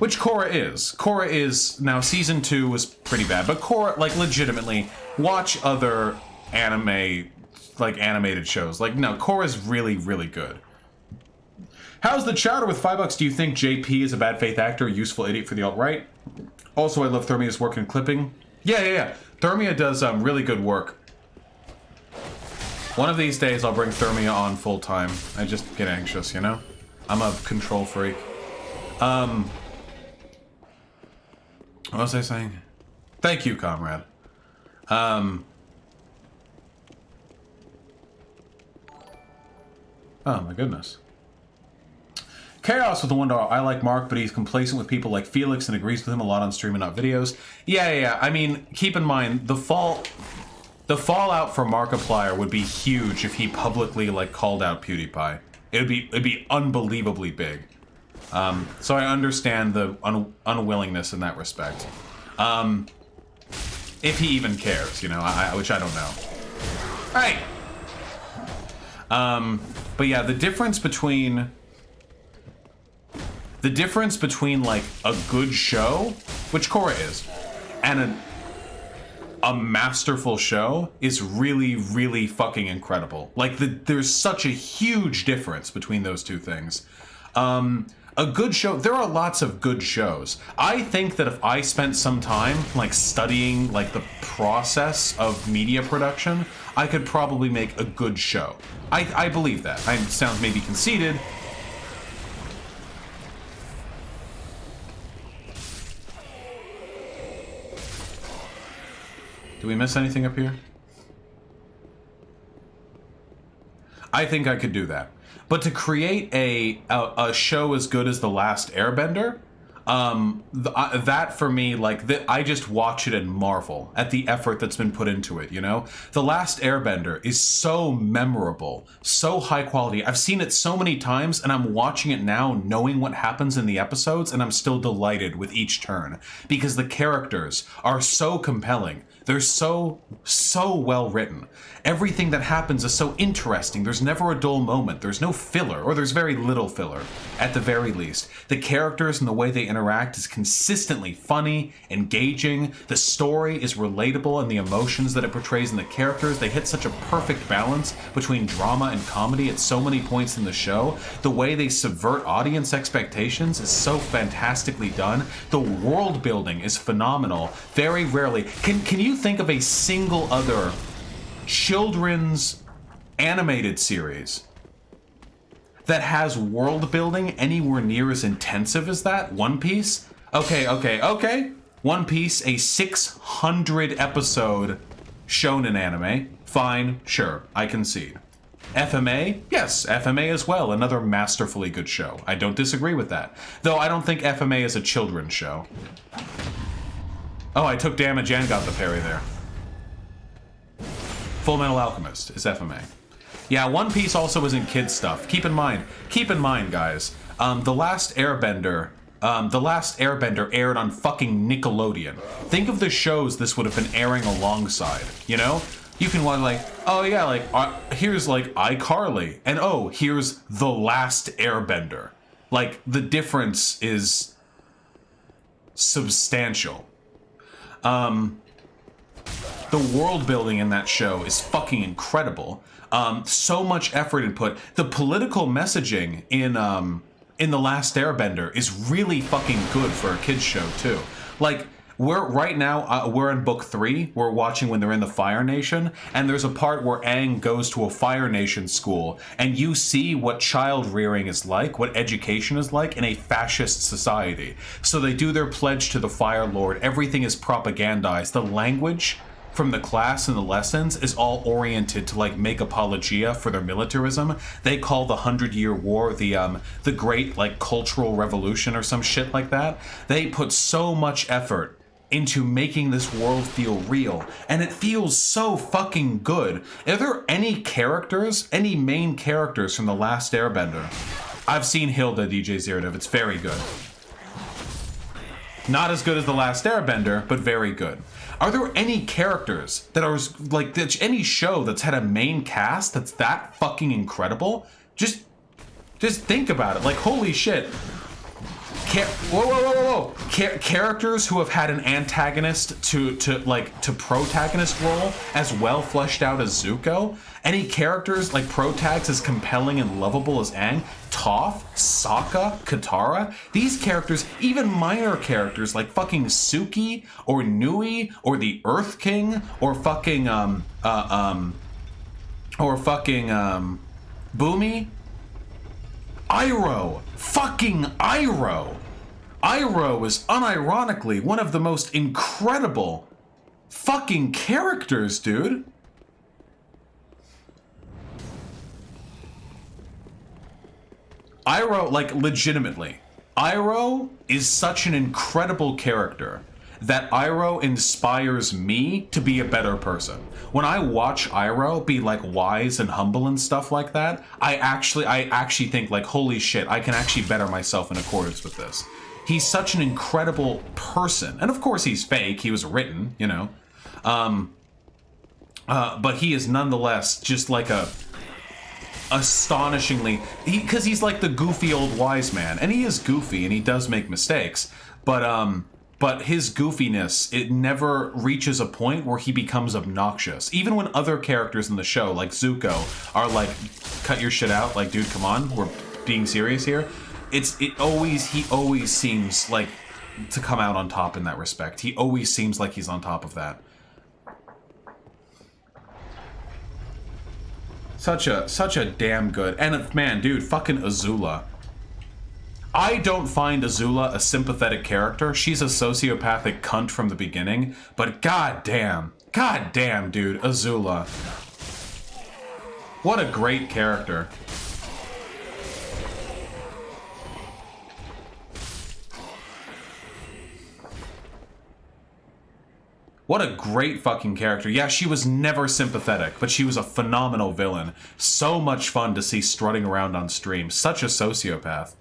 which Korra is. Korra is, now season 2 was pretty bad, but Korra, like, legitimately, watch other anime, like, animated shows. Like, no, Korra's really, really good. How's the chowder with $5? Do you think JP is a bad faith actor, a useful idiot for the alt-right? Also, I love Thermia's work in clipping. Yeah. Thermia does really good work. One of these days, I'll bring Thermia on full time. I just get anxious, you know? I'm a control freak. What was I saying? Thank you, comrade. Oh my goodness. Chaos with the $1. I like Mark, but he's complacent with people like Felix and agrees with him a lot on stream and not videos. Yeah. I mean, keep in mind, the fallout for Markiplier would be huge if he publicly, like, called out PewDiePie. It'd be unbelievably big. So I understand the unwillingness in that respect. If he even cares, you know, which I don't know. Hey! But yeah, the difference between like a good show, which Korra is, and a masterful show is really, really fucking incredible. Like, there's such a huge difference between those two things. A good show, there are lots of good shows. I think that if I spent some time, like, studying, like, the process of media production, I could probably make a good show. I believe that. I sound maybe conceited. Do we miss anything up here? I think I could do that. But to create a show as good as The Last Airbender, That for me, like, I just watch it and marvel at the effort that's been put into it, you know? The Last Airbender is so memorable, so high quality. I've seen it so many times, and I'm watching it now knowing what happens in the episodes, and I'm still delighted with each turn, because the characters are so compelling. They're so well written. Everything that happens is so interesting. There's never a dull moment. There's no filler, or there's very little filler, at the very least. The characters and the way they interact is consistently funny, engaging. The story is relatable, and the emotions that it portrays in the characters, they hit such a perfect balance between drama and comedy at so many points in the show. The way they subvert audience expectations is so fantastically done. The world building is phenomenal. Very rarely. Can you think of a single other children's animated series that has world building anywhere near as intensive as that? One Piece? Okay. One Piece, a 600 episode shonen anime. Fine, sure, I concede. FMA? Yes, FMA as well, another masterfully good show. I don't disagree with that. Though I don't think FMA is a children's show. Oh, I took damage and got the parry there. Full Metal Alchemist is FMA. Yeah, One Piece also isn't kid stuff. Keep in mind, guys, The Last Airbender aired on fucking Nickelodeon. Think of the shows this would have been airing alongside, you know? You can want like, oh yeah, like, here's like iCarly, and oh, here's The Last Airbender. Like, the difference is substantial. The world building in that show is fucking incredible. So much effort and put. The political messaging in The Last Airbender is really fucking good for a kids show too. Like, we're in book 3. We're watching when they're in the Fire Nation, and there's a part where Aang goes to a Fire Nation school, and you see what child rearing is like, what education is like in a fascist society. So they do their pledge to the Fire Lord. Everything is propagandized. The language from the class and the lessons is all oriented to like make apologia for their militarism. They call the 100-Year War the great like cultural revolution or some shit like that. They put so much effort into making this world feel real, and it feels so fucking good. Are there any main characters from The Last Airbender? I've seen Hilda, DJ Zerdiv. It's very good. Not as good as The Last Airbender, but very good. Are there any characters that are like any show that's had a main cast that's that fucking incredible? Just think about it. Like, holy shit. Whoa. Characters who have had an antagonist to protagonist role as well fleshed out as Zuko. Any characters like protags as compelling and lovable as Aang, Toph, Sokka, Katara. These characters, even minor characters like fucking Suki or Nui or the Earth King or fucking Boomy. Iroh, fucking Iroh. Iroh is unironically one of the most incredible fucking characters, dude. Iroh, like, legitimately. Iroh is such an incredible character that Iroh inspires me to be a better person. When I watch Iroh be like wise and humble and stuff like that, I actually think like, holy shit, I can actually better myself in accordance with this. He's such an incredible person. And of course he's fake, he was written, you know. But he is nonetheless just like a astonishingly, because he's like the goofy old wise man, and he is goofy and he does make mistakes, but his goofiness, it never reaches a point where he becomes obnoxious. Even when other characters in the show, like Zuko, are like, cut your shit out, like, dude, come on, we're being serious here. He always seems like to come out on top in that respect. He always seems like he's on top of that. Such a damn good, and man, dude, fucking Azula. I don't find Azula a sympathetic character. She's a sociopathic cunt from the beginning, but goddamn, dude, Azula. What a great character. What a great fucking character. Yeah, she was never sympathetic, but she was a phenomenal villain. So much fun to see strutting around on stream. Such a sociopath.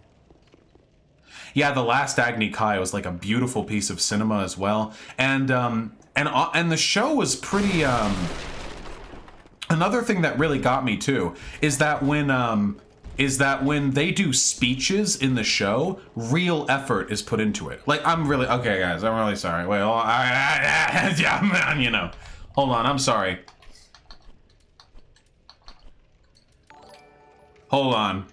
Yeah, The Last Agni Kai was like a beautiful piece of cinema as well. And the show was pretty, another thing that really got me too is that when they do speeches in the show, real effort is put into it. Like, I'm really, okay guys, I'm really sorry. Wait, hold on, you know. Hold on, I'm sorry. Hold on.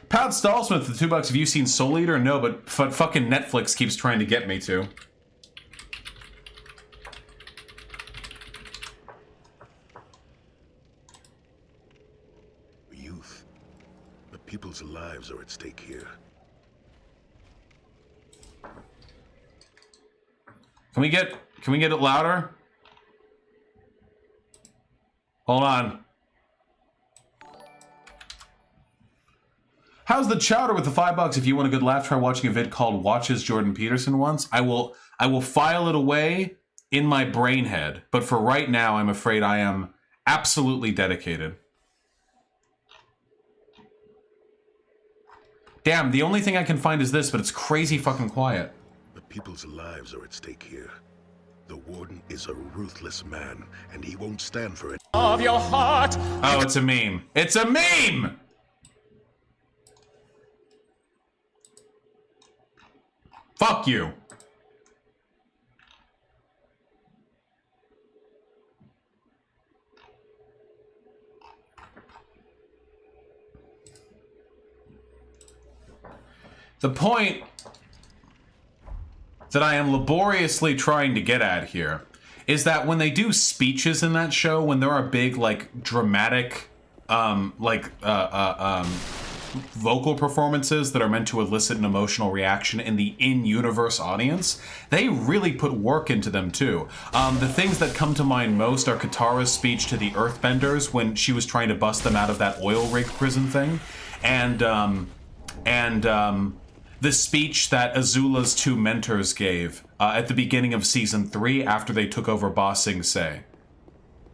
Pat Stallsmith, the $2. Have you seen Soul Eater? No, but fucking Netflix keeps trying to get me to. Youth. The people's lives are at stake here. Can we get it louder? Hold on. How's the chowder with the $5? If you want a good laugh, try watching a vid called Watches Jordan Peterson Once. I will file it away in my brain head, but for right now, I'm afraid I am absolutely dedicated. Damn, the only thing I can find is this, but it's crazy fucking quiet. The people's lives are at stake here. The warden is a ruthless man, and he won't stand for it. Of your heart. Oh, it's a meme. It's a meme! Fuck you. The point that I am laboriously trying to get at here is that when they do speeches in that show, when there are big, like, dramatic, vocal performances that are meant to elicit an emotional reaction in the in-universe audience, they really put work into them too. The things that come to mind most are Katara's speech to the Earthbenders when she was trying to bust them out of that oil rig prison thing, and the speech that Azula's two mentors gave at the beginning of Season 3 after they took over Ba Sing Se.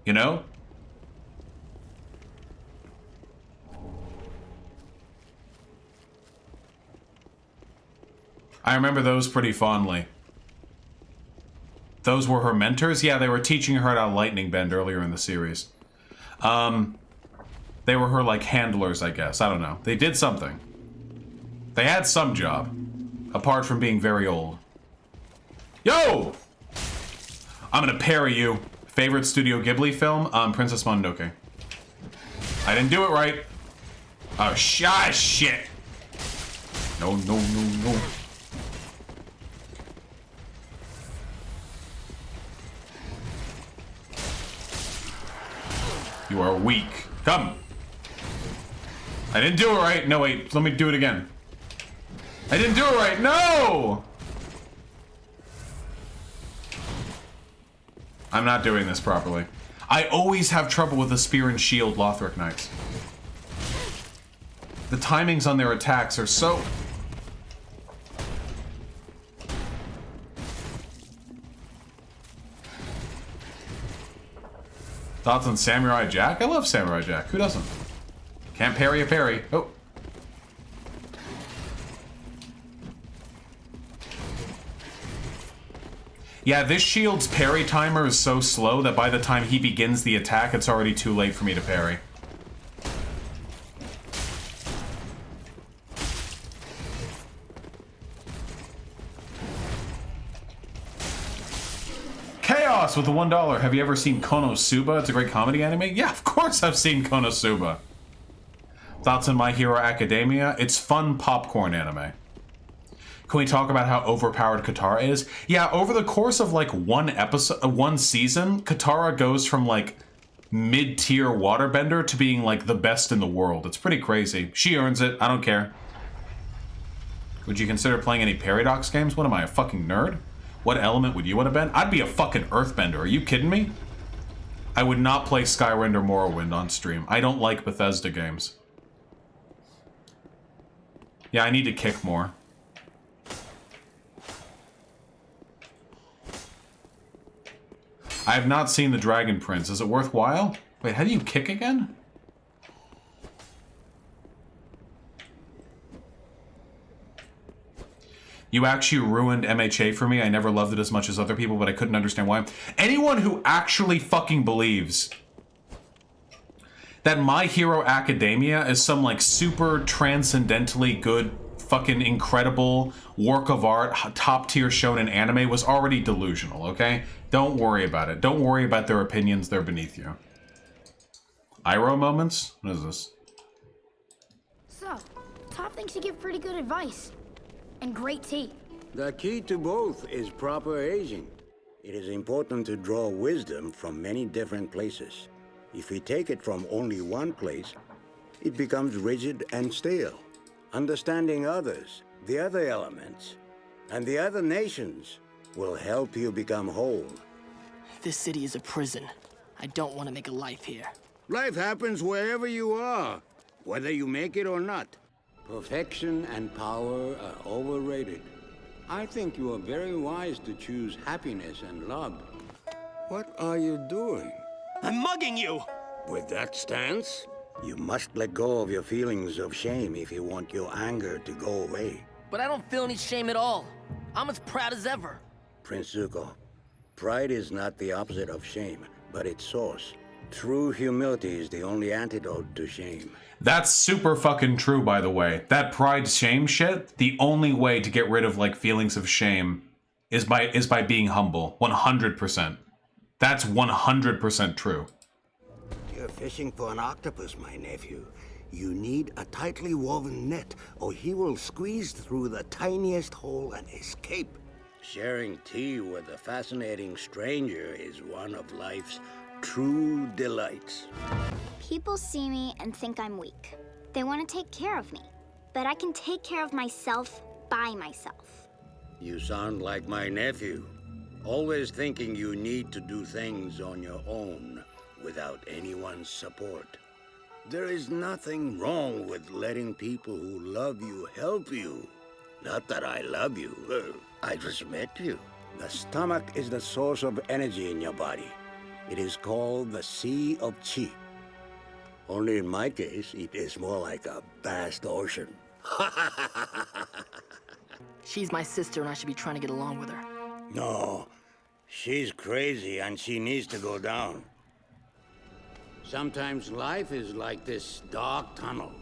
You know? I remember those pretty fondly. Those were her mentors? Yeah, they were teaching her how to lightning bend earlier in the series. They were her, like, handlers, I guess. I don't know. They did something. They had some job, apart from being very old. Yo! I'm gonna parry you. Favorite Studio Ghibli film? Princess Mononoke. I didn't do it right. Oh, shit. No. You are weak. Come. I didn't do it right. No, wait. Let me do it again. I didn't do it right. No! I'm not doing this properly. I always have trouble with the Spear and Shield Lothric Knights. The timings on their attacks are so... Thoughts on Samurai Jack? I love Samurai Jack. Who doesn't? Can't parry a parry. Oh. Yeah, this shield's parry timer is so slow that by the time he begins the attack, it's already too late for me to parry. Chaos with the $1. Have you ever seen Konosuba? It's a great comedy anime. Yeah, of course I've seen Konosuba. Thoughts on My Hero Academia? It's fun popcorn anime. Can we talk about how overpowered Katara is? Yeah, over the course of like one season, Katara goes from like mid-tier waterbender to being like the best in the world. It's pretty crazy. She earns it. I don't care. Would you consider playing any Paradox games? What am I, a fucking nerd? What element would you want to bend? I'd be a fucking earthbender. Are you kidding me? I would not play Skyrim or Morrowind on stream. I don't like Bethesda games. Yeah, I need to kick more. I have not seen the Dragon Prince. Is it worthwhile? Wait, how do you kick again? You actually ruined MHA for me. I never loved it as much as other people, but I couldn't understand why. Anyone who actually fucking believes that My Hero Academia is some, like, super transcendently good, fucking incredible work of art, top-tier shonen anime was already delusional, okay? Don't worry about it. Don't worry about their opinions. They're beneath you. Iroh moments? What is this? So, Top thinks you give pretty good advice. And great tea. The key to both is proper aging. It is important to draw wisdom from many different places. If we take it from only one place, it becomes rigid and stale. Understanding others, the other elements, and the other nations will help you become whole. This city is a prison. I don't want to make a life here. Life happens wherever you are, whether you make it or not. Perfection and power are overrated. I think you are very wise to choose happiness and love. What are you doing? I'm mugging you! With that stance, you must let go of your feelings of shame if you want your anger to go away. But I don't feel any shame at all. I'm as proud as ever. Prince Zuko, pride is not the opposite of shame, but its source. True humility is the only antidote to shame. That's super fucking true, by the way. That pride shame shit, the only way to get rid of, like, feelings of shame is by being humble. 100%. That's 100% true. You're fishing for an octopus, my nephew. You need a tightly woven net, or he will squeeze through the tiniest hole and escape. Sharing tea with a fascinating stranger is one of life's true delights. People see me and think I'm weak. They want to take care of me. But I can take care of myself by myself. You sound like my nephew. Always thinking you need to do things on your own without anyone's support. There is nothing wrong with letting people who love you help you. Not that I love you. I just met you. The stomach is the source of energy in your body. It is called the Sea of Chi. Only in my case, it is more like a vast ocean. She's my sister and I should be trying to get along with her. No, she's crazy and she needs to go down. Sometimes life is like this dark tunnel.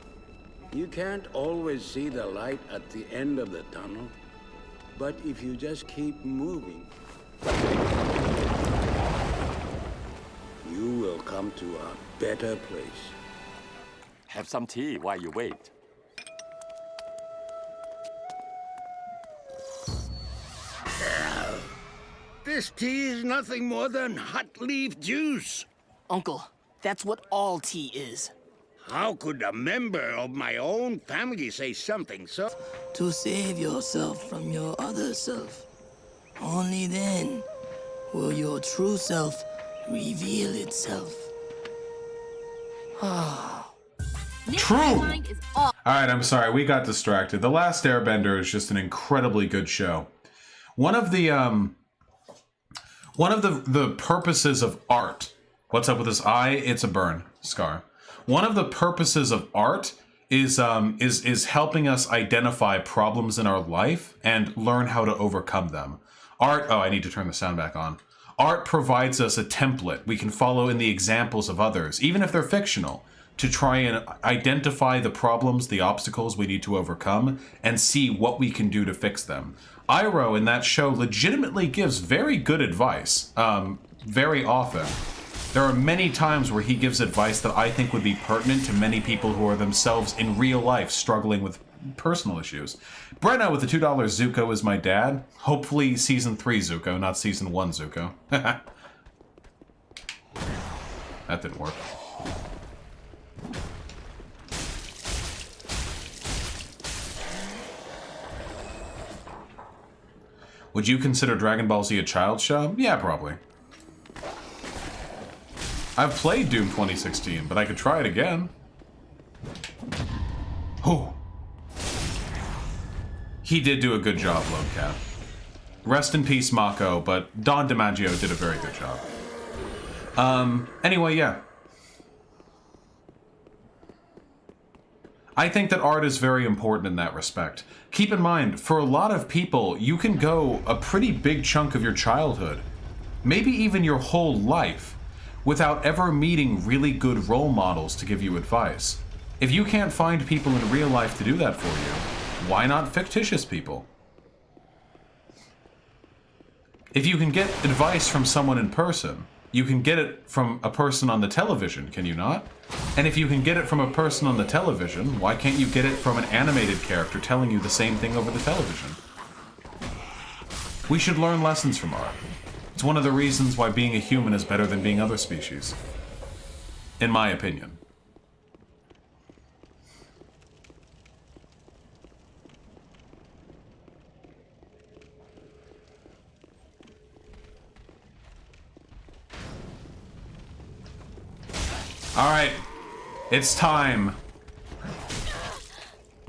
You can't always see the light at the end of the tunnel, but if you just keep moving, you will come to a better place. Have some tea while you wait. This tea is nothing more than hot leaf juice. Uncle, that's what all tea is. How could a member of my own family say something so? To save yourself from your other self. Only then will your true self reveal itself. True! Alright, I'm sorry, we got distracted. The Last Airbender is just an incredibly good show. One of the purposes of art. What's up with this eye? It's a burn scar. One of the purposes of art is helping us identify problems in our life and learn how to overcome them. Art, oh, I need to turn the sound back on. Art provides us a template we can follow in the examples of others, even if they're fictional, to try and identify the problems, the obstacles we need to overcome, and see what we can do to fix them. Iroh in that show legitimately gives very good advice, very often. There are many times where he gives advice that I think would be pertinent to many people who are themselves in real life struggling with personal issues. Brenna with the $2 Zuko is my dad. Hopefully Season 3 Zuko, not Season 1 Zuko. That didn't work. Would you consider Dragon Ball Z a child show? Yeah, probably. I've played Doom 2016, but I could try it again. Oh. He did do a good job, Lonecat. Rest in peace, Mako, but Don DiMaggio did a very good job. Anyway, yeah. I think that art is very important in that respect. Keep in mind, for a lot of people, you can go a pretty big chunk of your childhood, maybe even your whole life, without ever meeting really good role models to give you advice. If you can't find people in real life to do that for you, why not fictitious people? If you can get advice from someone in person, you can get it from a person on the television, can you not? And if you can get it from a person on the television, why can't you get it from an animated character telling you the same thing over the television? We should learn lessons from art. It's one of the reasons why being a human is better than being other species. In my opinion. Alright, it's time.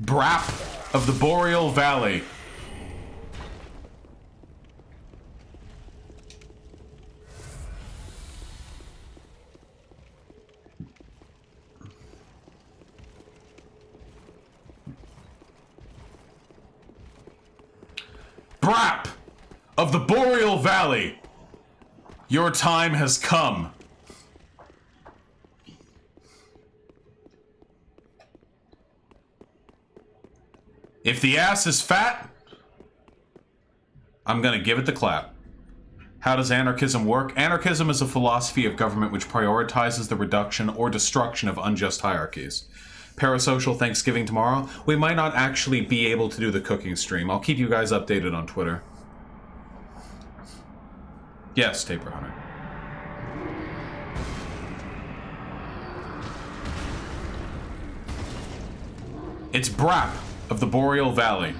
Brap of the Boreal Valley. Brap of the Boreal Valley. Your time has come. If the ass is fat, I'm gonna give it the clap. How does anarchism work? Anarchism is a philosophy of government which prioritizes the reduction or destruction of unjust hierarchies. Parasocial Thanksgiving tomorrow. We might not actually be able to do the cooking stream. I'll keep you guys updated on Twitter. Yes, Taper Hunter. It's Brap of the Boreal Valley.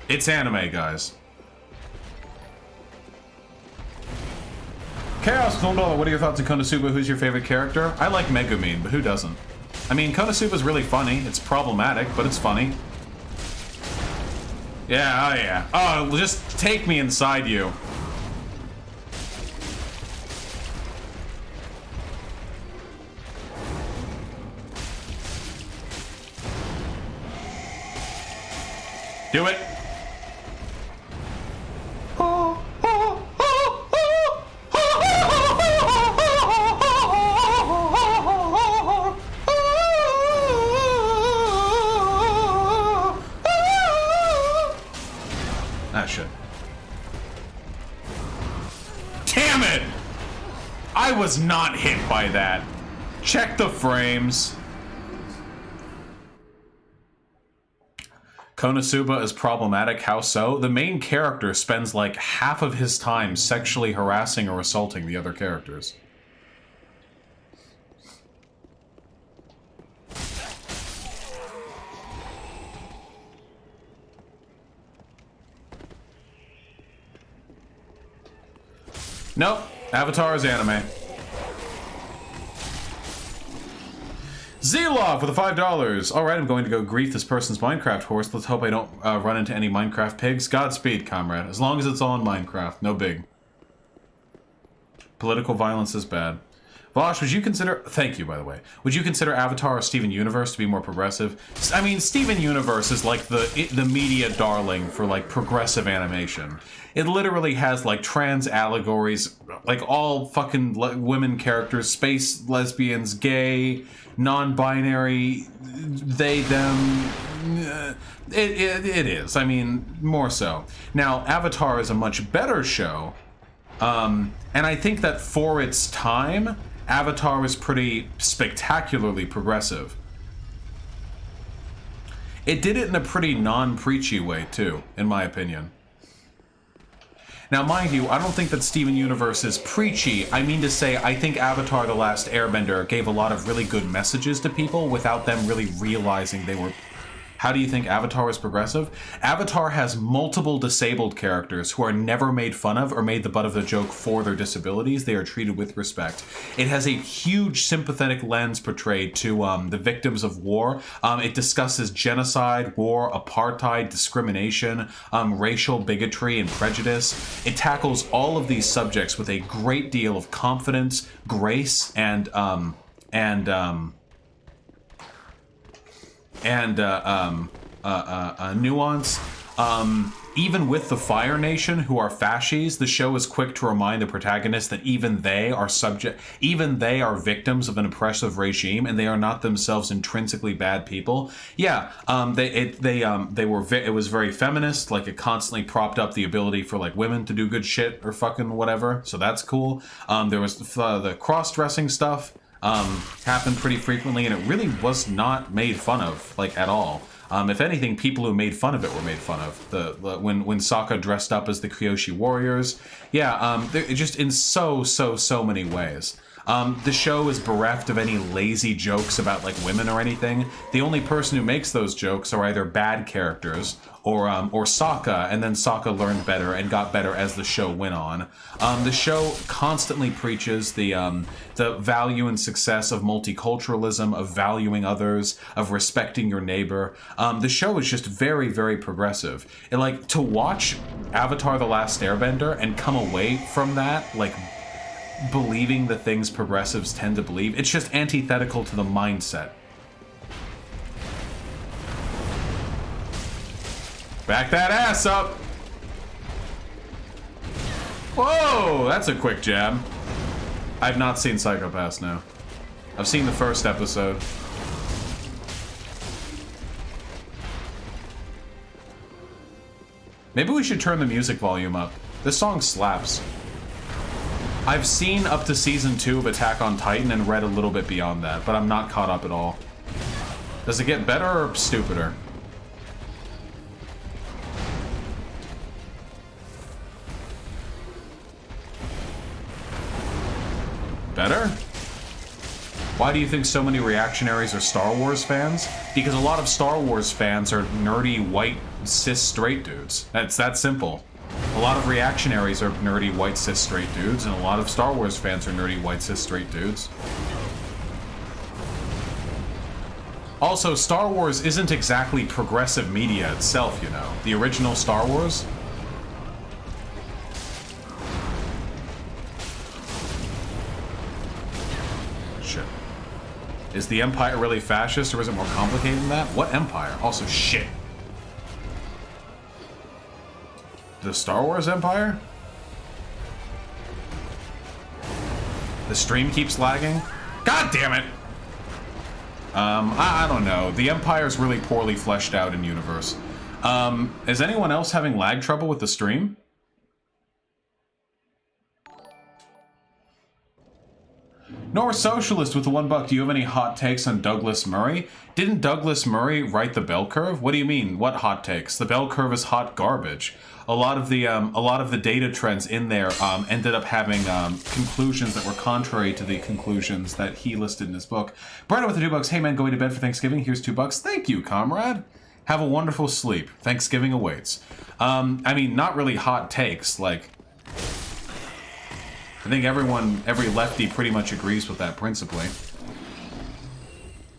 It's anime, guys. Chaos $1, what are your thoughts on Konosuba? Who's your favorite character? I like Megumin, but who doesn't? I mean, Konosuba's really funny. It's problematic, but it's funny. Yeah, oh yeah. Oh, just take me inside you. Do it. That shit. Damn it! I was not hit by that. Check the frames. Konosuba is problematic. How so? The main character spends like half of his time sexually harassing or assaulting the other characters. Nope. Avatar is anime. Zelov with the $5. Alright, I'm going to go grief this person's Minecraft horse. Let's hope I don't run into any Minecraft pigs. Godspeed, comrade. As long as it's all in Minecraft. No big. Political violence is bad. Vosh, would you consider... Thank you, by the way. Would you consider Avatar or Steven Universe to be more progressive? I mean, Steven Universe is like the media darling for, like, progressive animation. It literally has, like, trans allegories, like, all fucking women characters, space lesbians, gay, non-binary, they, them... It is. I mean, more so. Now, Avatar is a much better show, and I think that for its time... Avatar was pretty spectacularly progressive. It did it in a pretty non-preachy way, too, in my opinion. Now, mind you, I don't think that Steven Universe is preachy. I mean to say, I think Avatar The Last Airbender gave a lot of really good messages to people without them really realizing they were How do you think Avatar is progressive? Avatar has multiple disabled characters who are never made fun of or made the butt of the joke for their disabilities. They are treated with respect. It has a huge sympathetic lens portrayed to the victims of war. It discusses genocide, war, apartheid, discrimination, racial bigotry, and prejudice. It tackles all of these subjects with a great deal of confidence, grace, and nuance. Even with the Fire Nation, who are fascists, the show is quick to remind the protagonist that even they are victims of an oppressive regime, and they are not themselves intrinsically bad people. Yeah, it was very feminist. Like, it constantly propped up the ability for like women to do good shit or fucking whatever. So that's cool. There was the cross-dressing stuff. Happened pretty frequently, and it really was not made fun of, like, at all. If anything, people who made fun of it were made fun of. When Sokka dressed up as the Kyoshi warriors. Yeah, just in so many ways. The show is bereft of any lazy jokes about, like, women or anything. The only person who makes those jokes are either bad characters or Sokka, and then Sokka learned better and got better as the show went on. The show constantly preaches the value and success of multiculturalism, of valuing others, of respecting your neighbor. The show is just very, very progressive. And, like, to watch Avatar: The Last Airbender and come away from that, like, believing the things progressives tend to believe, it's just antithetical to the mindset. Back that ass up! Whoa, that's a quick jab. I've not seen Psycho-Pass now. I've seen the first episode. Maybe we should turn the music volume up. This song slaps. I've seen up to season 2 of Attack on Titan and read a little bit beyond that, but I'm not caught up at all. Does it get better or stupider? Better? Why do you think so many reactionaries are Star Wars fans? Because a lot of Star Wars fans are nerdy, white, cis, straight dudes. That's that simple. A lot of reactionaries are nerdy, white, cis, straight dudes, and a lot of Star Wars fans are nerdy, white, cis, straight dudes. Also, Star Wars isn't exactly progressive media itself, you know. The original Star Wars... Shit. Is the Empire really fascist, or is it more complicated than that? What Empire? Also, shit. The Star Wars Empire? The stream keeps lagging? God damn it! I don't know. The Empire's really poorly fleshed out in universe. Is anyone else having lag trouble with the stream? Nor Socialist with the $1. Do you have any hot takes on Douglas Murray? Didn't Douglas Murray write the bell curve? What do you mean? What hot takes? The bell curve is hot garbage. A lot of the data trends in there ended up having conclusions that were contrary to the conclusions that he listed in his book. Brandon with the $2. Hey man, going to bed for Thanksgiving. Here's $2. Thank you, comrade. Have a wonderful sleep. Thanksgiving awaits. I mean, not really hot takes. Like, I think every lefty pretty much agrees with that principally.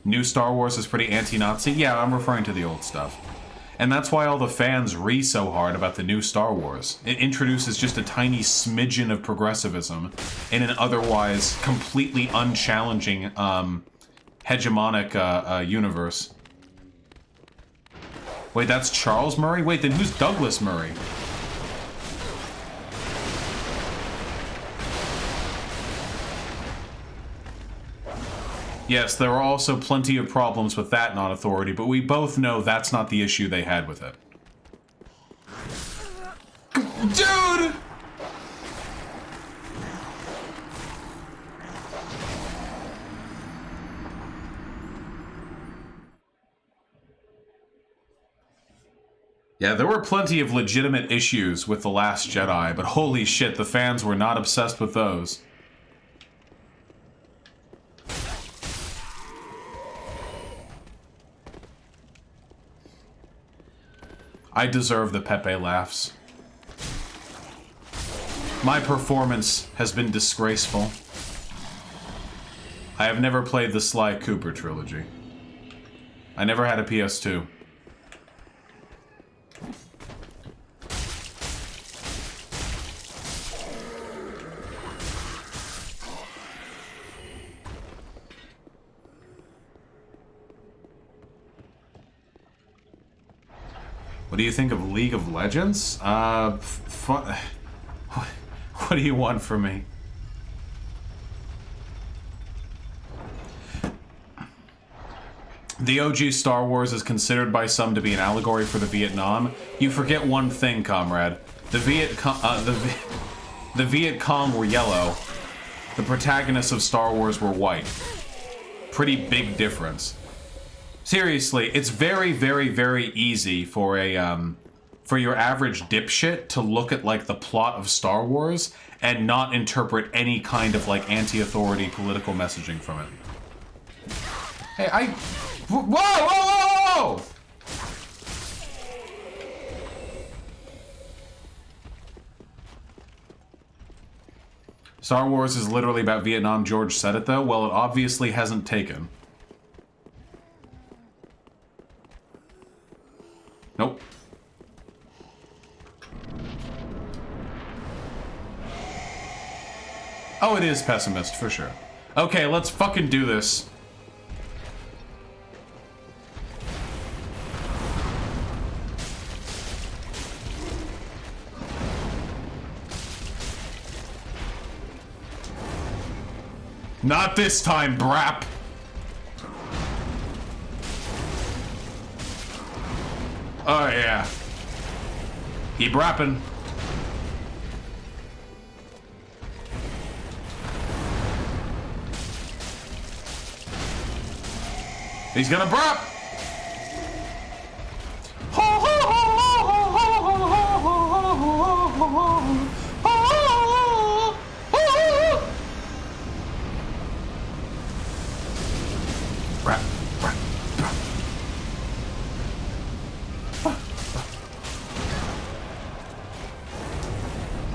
New Star Wars is pretty anti-Nazi. Yeah, I'm referring to the old stuff. And that's why all the fans ree so hard about the new Star Wars. It introduces just a tiny smidgen of progressivism in an otherwise completely unchallenging hegemonic universe. Wait, that's Charles Murray? Wait, then who's Douglas Murray? Yes, there are also plenty of problems with that non-authority, but we both know that's not the issue they had with it. Dude! Yeah, there were plenty of legitimate issues with The Last Jedi, but holy shit, the fans were not obsessed with those. I deserve the Pepe laughs. My performance has been disgraceful. I have never played the Sly Cooper trilogy. I never had a PS2. What do you think of League of Legends? What do you want from me? The OG Star Wars is considered by some to be an allegory for the Vietnam. You forget one thing, comrade. The Viet Cong were yellow. The protagonists of Star Wars were white. Pretty big difference. Seriously, it's very, very, very easy for a for your average dipshit to look at like the plot of Star Wars and not interpret any kind of like anti-authority political messaging from it. Hey, whoa, whoa, whoa, whoa! Star Wars is literally about Vietnam. George said it though. Well, it obviously hasn't taken. Nope. Oh, it is pessimist, for sure. Okay, let's fucking do this. Not this time, brap! Oh, yeah. Keep rapping. He's gonna brap! Rap, rap, rap.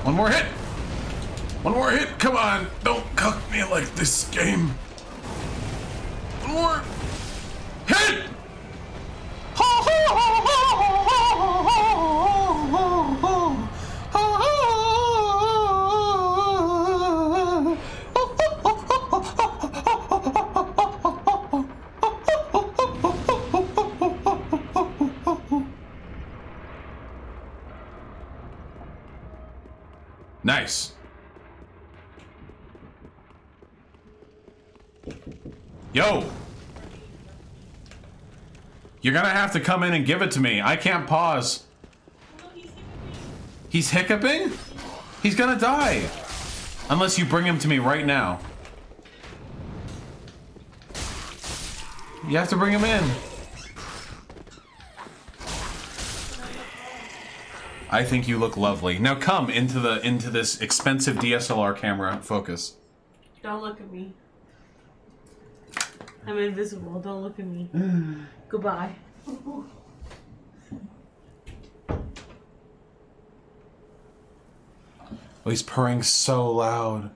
One more hit! One more hit! Come on! Don't cuck me like this game! One more hit! Nice. Yo! You're gonna have to come in and give it to me. I can't pause. He's hiccuping? He's gonna die. Unless you bring him to me right now. You have to bring him in. I think you look lovely. Now come into this expensive DSLR camera focus. Don't look at me. I'm invisible. Don't look at me. Goodbye. Oh, he's purring so loud.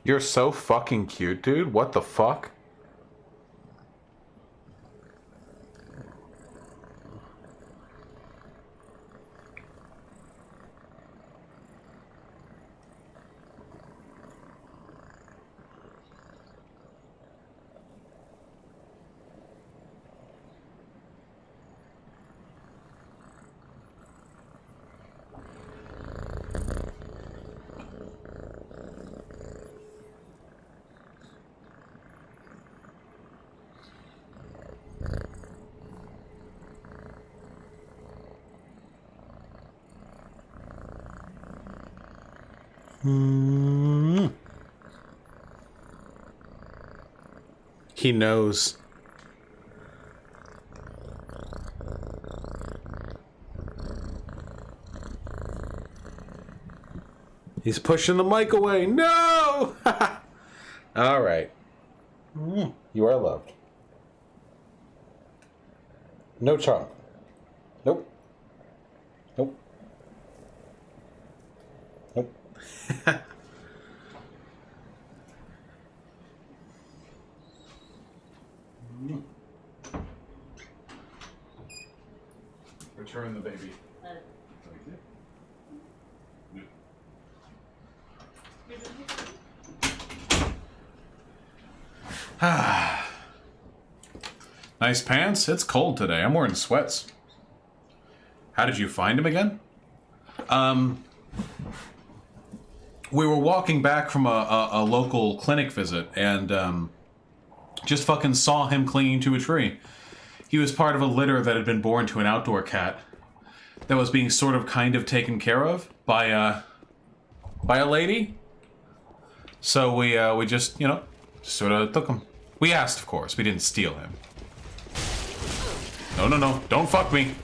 You're so fucking cute, dude. What the fuck? He knows. He's pushing the mic away. No! All right. You are loved. No charm. Nope. Nope. Nope. Return the baby. Nice pants. It's cold today. I'm wearing sweats. How did you find him again? We were walking back from a local clinic visit and just fucking saw him clinging to a tree. He was part of a litter that had been born to an outdoor cat that was being sort of kind of taken care of by a lady. So we just, you know, just sort of took him. We asked, of course. We didn't steal him. No, no, no. Don't fuck me.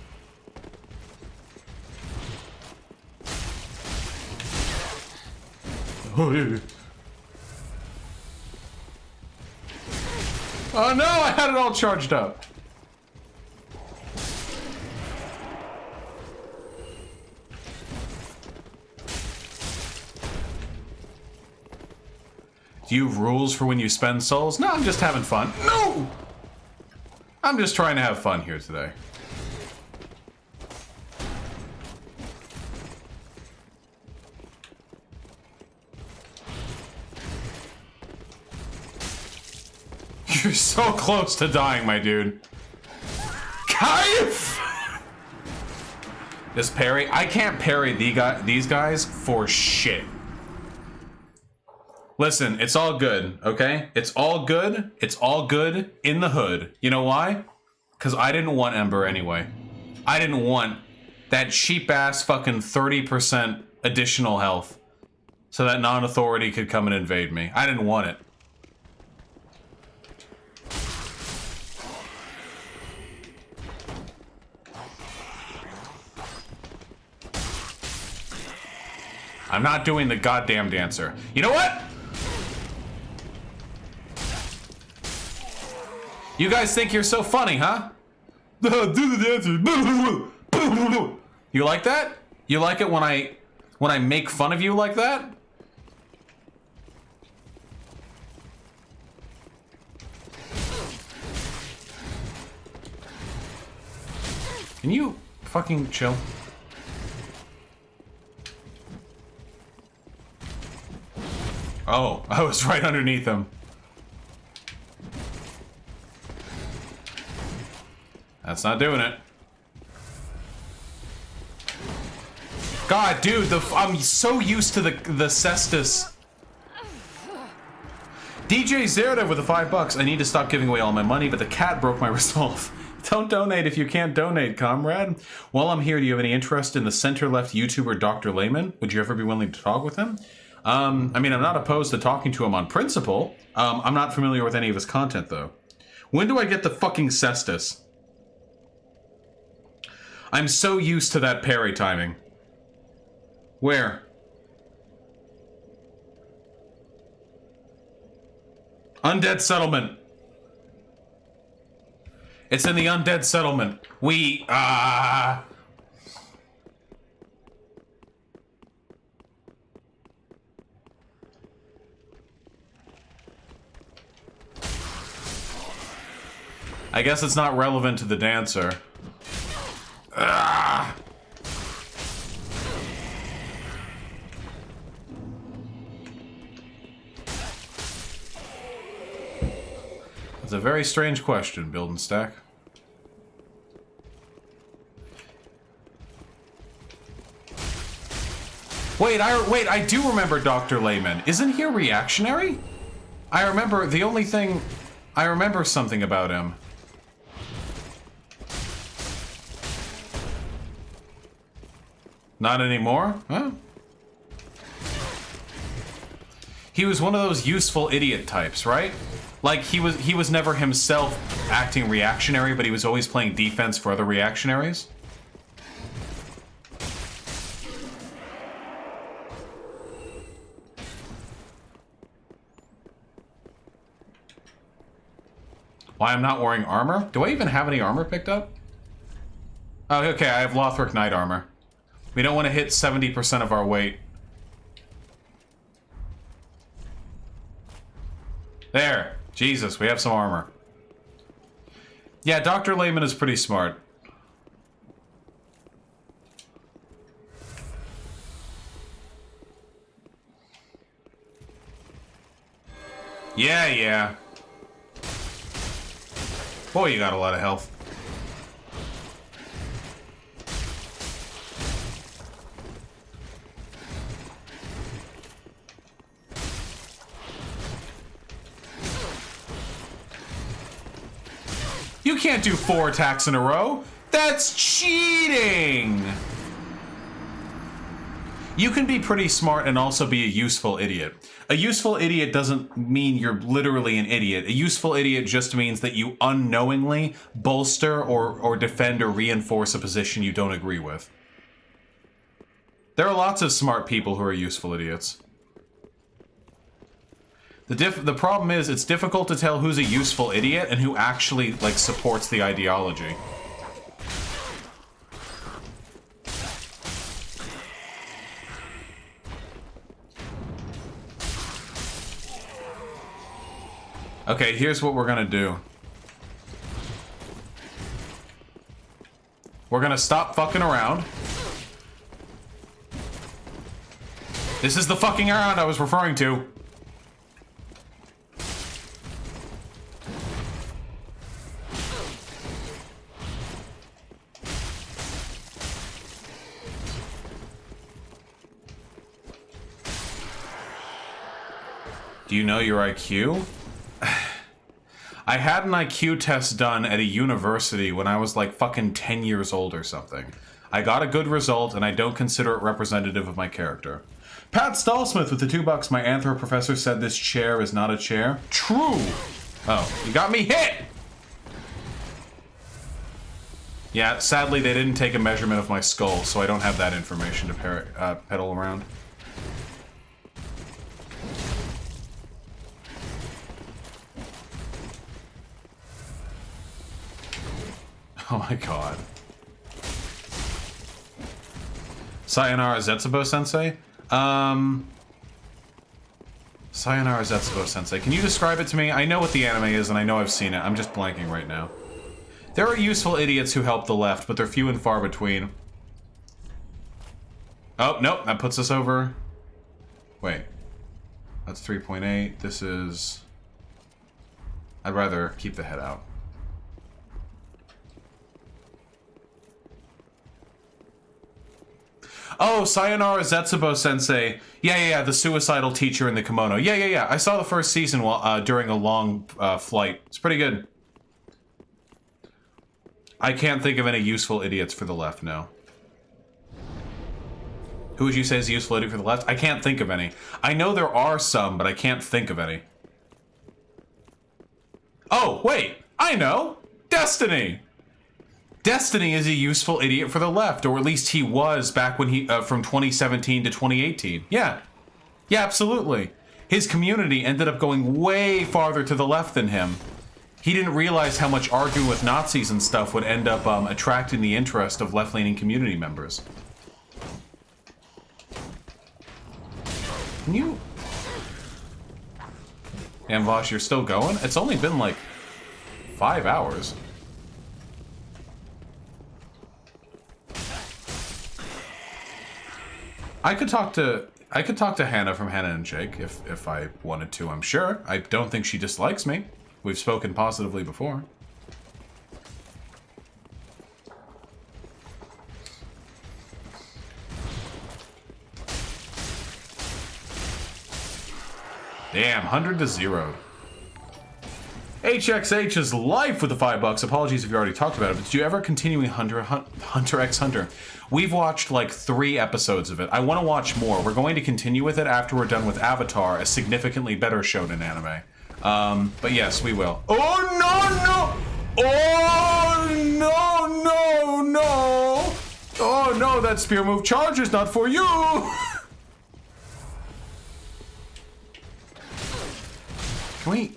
Oh no, I had it all charged up. Do you have rules for when you spend souls? No, I'm just having fun. No! I'm just trying to have fun here today. You're so close to dying, my dude. Kaif! This parry? I can't parry these guys for shit. Listen, it's all good, okay? It's all good. It's all good in the hood. You know why? Because I didn't want Ember anyway. I didn't want that cheap-ass fucking 30% additional health so that non-authority could come and invade me. I didn't want it. I'm not doing the goddamn dancer. You know what? You guys think you're so funny, huh? Do the dancer. You like that? You like it when I make fun of you like that? Can you fucking chill? Oh, I was right underneath him. That's not doing it. God, dude, I'm so used to the cestus. DJ Zerda with the $5. I need to stop giving away all my money, but the cat broke my resolve. Don't donate if you can't donate, comrade. While I'm here, do you have any interest in the center-left YouTuber Dr. Lehman? Would you ever be willing to talk with him? I mean, I'm not opposed to talking to him on principle. I'm not familiar with any of his content, though. When do I get the fucking cestus? I'm so used to that parry timing. Where? Undead Settlement. It's in the Undead Settlement. I guess it's not relevant to the dancer. It's a very strange question, Build and Stack. Wait, I do remember Dr. Lehman. Isn't he a reactionary? I remember something about him. Not anymore? Huh? He was one of those useful idiot types, right? Like, he was never himself acting reactionary, but he was always playing defense for other reactionaries. Why I'm not wearing armor? Do I even have any armor picked up? Oh, okay, I have Lothric Knight armor. We don't want to hit 70% of our weight. There. Jesus, we have some armor. Yeah, Dr. Layman is pretty smart. Yeah. Boy, you got a lot of health. You can't do 4 attacks in a row. That's cheating! You can be pretty smart and also be a useful idiot. A useful idiot doesn't mean you're literally an idiot. A useful idiot just means that you unknowingly bolster or defend or reinforce a position you don't agree with. There are lots of smart people who are useful idiots. The problem is it's difficult to tell who's a useful idiot and who actually, like, supports the ideology. Okay, here's what we're gonna do. We're gonna stop fucking around. This is the fucking around I was referring to. Do you know your IQ? I had an IQ test done at a university when I was like fucking 10 years old or something. I got a good result and I don't consider it representative of my character. Pat Stallsmith with the $2. My anthro professor said this chair is not a chair. True! Oh, you got me hit! Yeah, sadly they didn't take a measurement of my skull, so I don't have that information to peddle around. Oh my god. Sayonara Zetsubo-sensei? Sayonara Zetsubo-sensei. Can you describe it to me? I know what the anime is and I know I've seen it. I'm just blanking right now. There are useful idiots who help the left, but they're few and far between. Oh, nope. That puts us over. Wait. That's 3.8. This is... I'd rather keep the head out. Oh, Sayonara Zetsubo-sensei. Yeah, the suicidal teacher in the kimono. Yeah. I saw the first season while during a long flight. It's pretty good. I can't think of any useful idiots for the left, no. Who would you say is a useful idiot for the left? I can't think of any. I know there are some, but I can't think of any. Oh, wait! I know! Destiny! Destiny is a useful idiot for the left, or at least he was back when he, from 2017 to 2018. Yeah, absolutely. His community ended up going way farther to the left than him. He didn't realize how much arguing with Nazis and stuff would end up attracting the interest of left-leaning community members. Can you... Amvosh, you're still going? It's only been like 5 hours. I could talk to Hannah from Hannah and Jake if I wanted to, I'm sure. I don't think she dislikes me. We've spoken positively before. Damn, 100 to 0. HXH is life with the $5. Apologies if you already talked about it, but did you ever continuing Hunter x Hunter? We've watched like 3 episodes of it. I want to watch more. We're going to continue with it after we're done with Avatar, a significantly better shonen anime. But yes, we will. Oh, no, no! Oh, no, no, no! Oh, no, that spear move charge is not for you! Can we...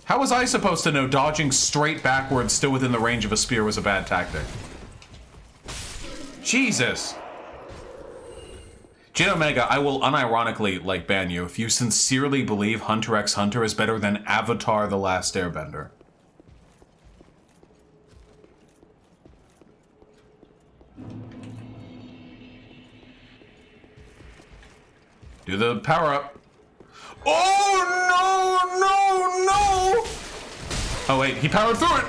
How was I supposed to know dodging straight backwards still within the range of a spear was a bad tactic? Jesus! Jin Omega, I will unironically, like, ban you if you sincerely believe Hunter x Hunter is better than Avatar The Last Airbender. Do the power-up. Oh, no, no, no! Oh, wait, he powered through it!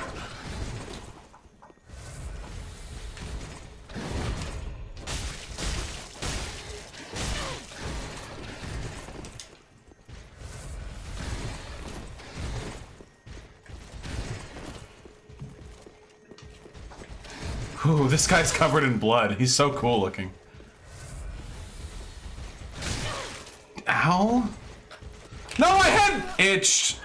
Ooh, this guy's covered in blood. He's so cool looking. Ow. No, my head itched!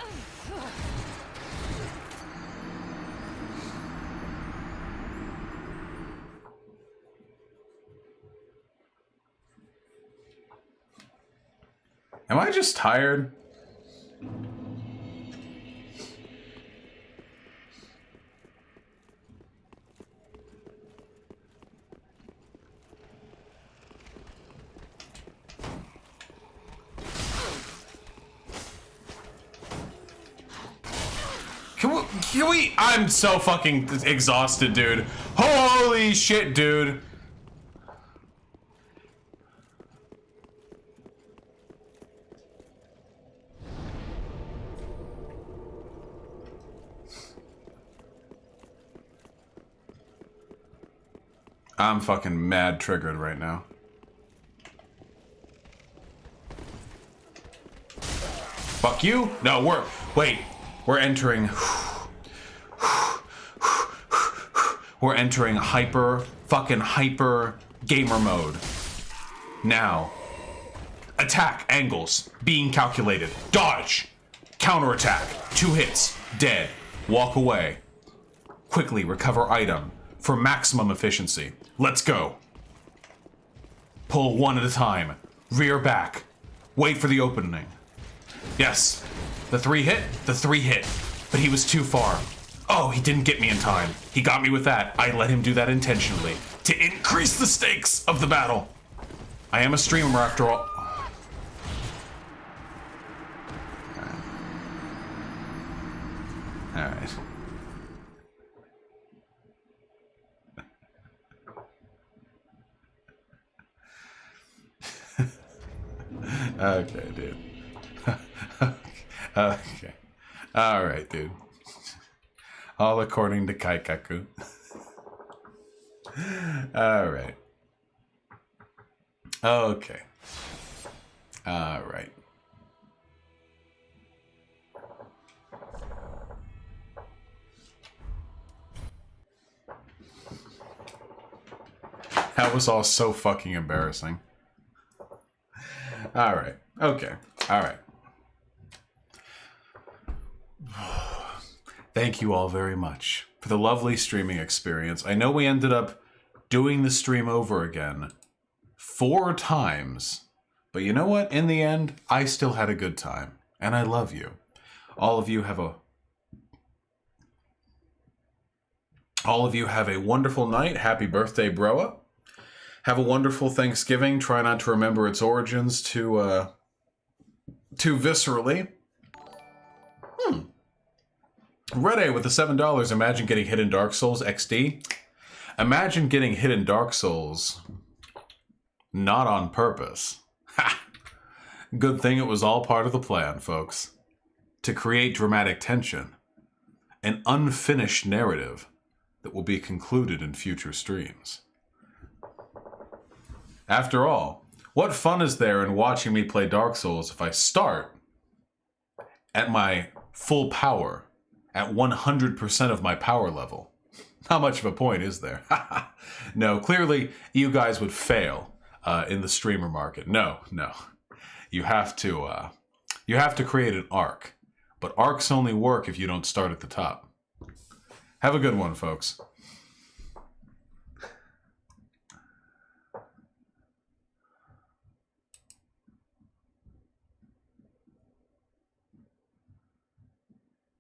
Am I just tired? Can we? I'm so fucking exhausted, dude. Holy shit, dude. I'm fucking mad triggered right now. Fuck you? No, we're entering... We're entering hyper gamer mode. Now. Attack angles being calculated. Dodge. Counterattack. 2 hits. Dead. Walk away. Quickly recover item for maximum efficiency. Let's go. Pull 1 at a time. Rear back. Wait for the opening. Yes. The 3 hit. But he was too far. Oh, he didn't get me in time. He got me with that. I let him do that intentionally. To increase the stakes of the battle. I am a streamer after all. Alright. Okay, dude. Okay. Alright, dude. All according to Kaikaku. Alright. Okay. Alright. That was all so fucking embarrassing. Alright. Okay. Alright. Thank you all very much for the lovely streaming experience. I know we ended up doing the stream over again 4 times, but you know what? In the end, I still had a good time, and I love you. All of you have a wonderful night. Happy birthday, Broa. Have a wonderful Thanksgiving. Try not to remember its origins too viscerally. Red A with the $7. Imagine getting hit in Dark Souls XD. Imagine getting hit in Dark Souls. Not on purpose. Ha! Good thing it was all part of the plan, folks. To create dramatic tension. An unfinished narrative that will be concluded in future streams. After all, what fun is there in watching me play Dark Souls if I start at my full power, at 100% of my power level. Not much of a point, is there? No, clearly you guys would fail in the streamer market. No. You have to create an arc. But arcs only work if you don't start at the top. Have a good one, folks.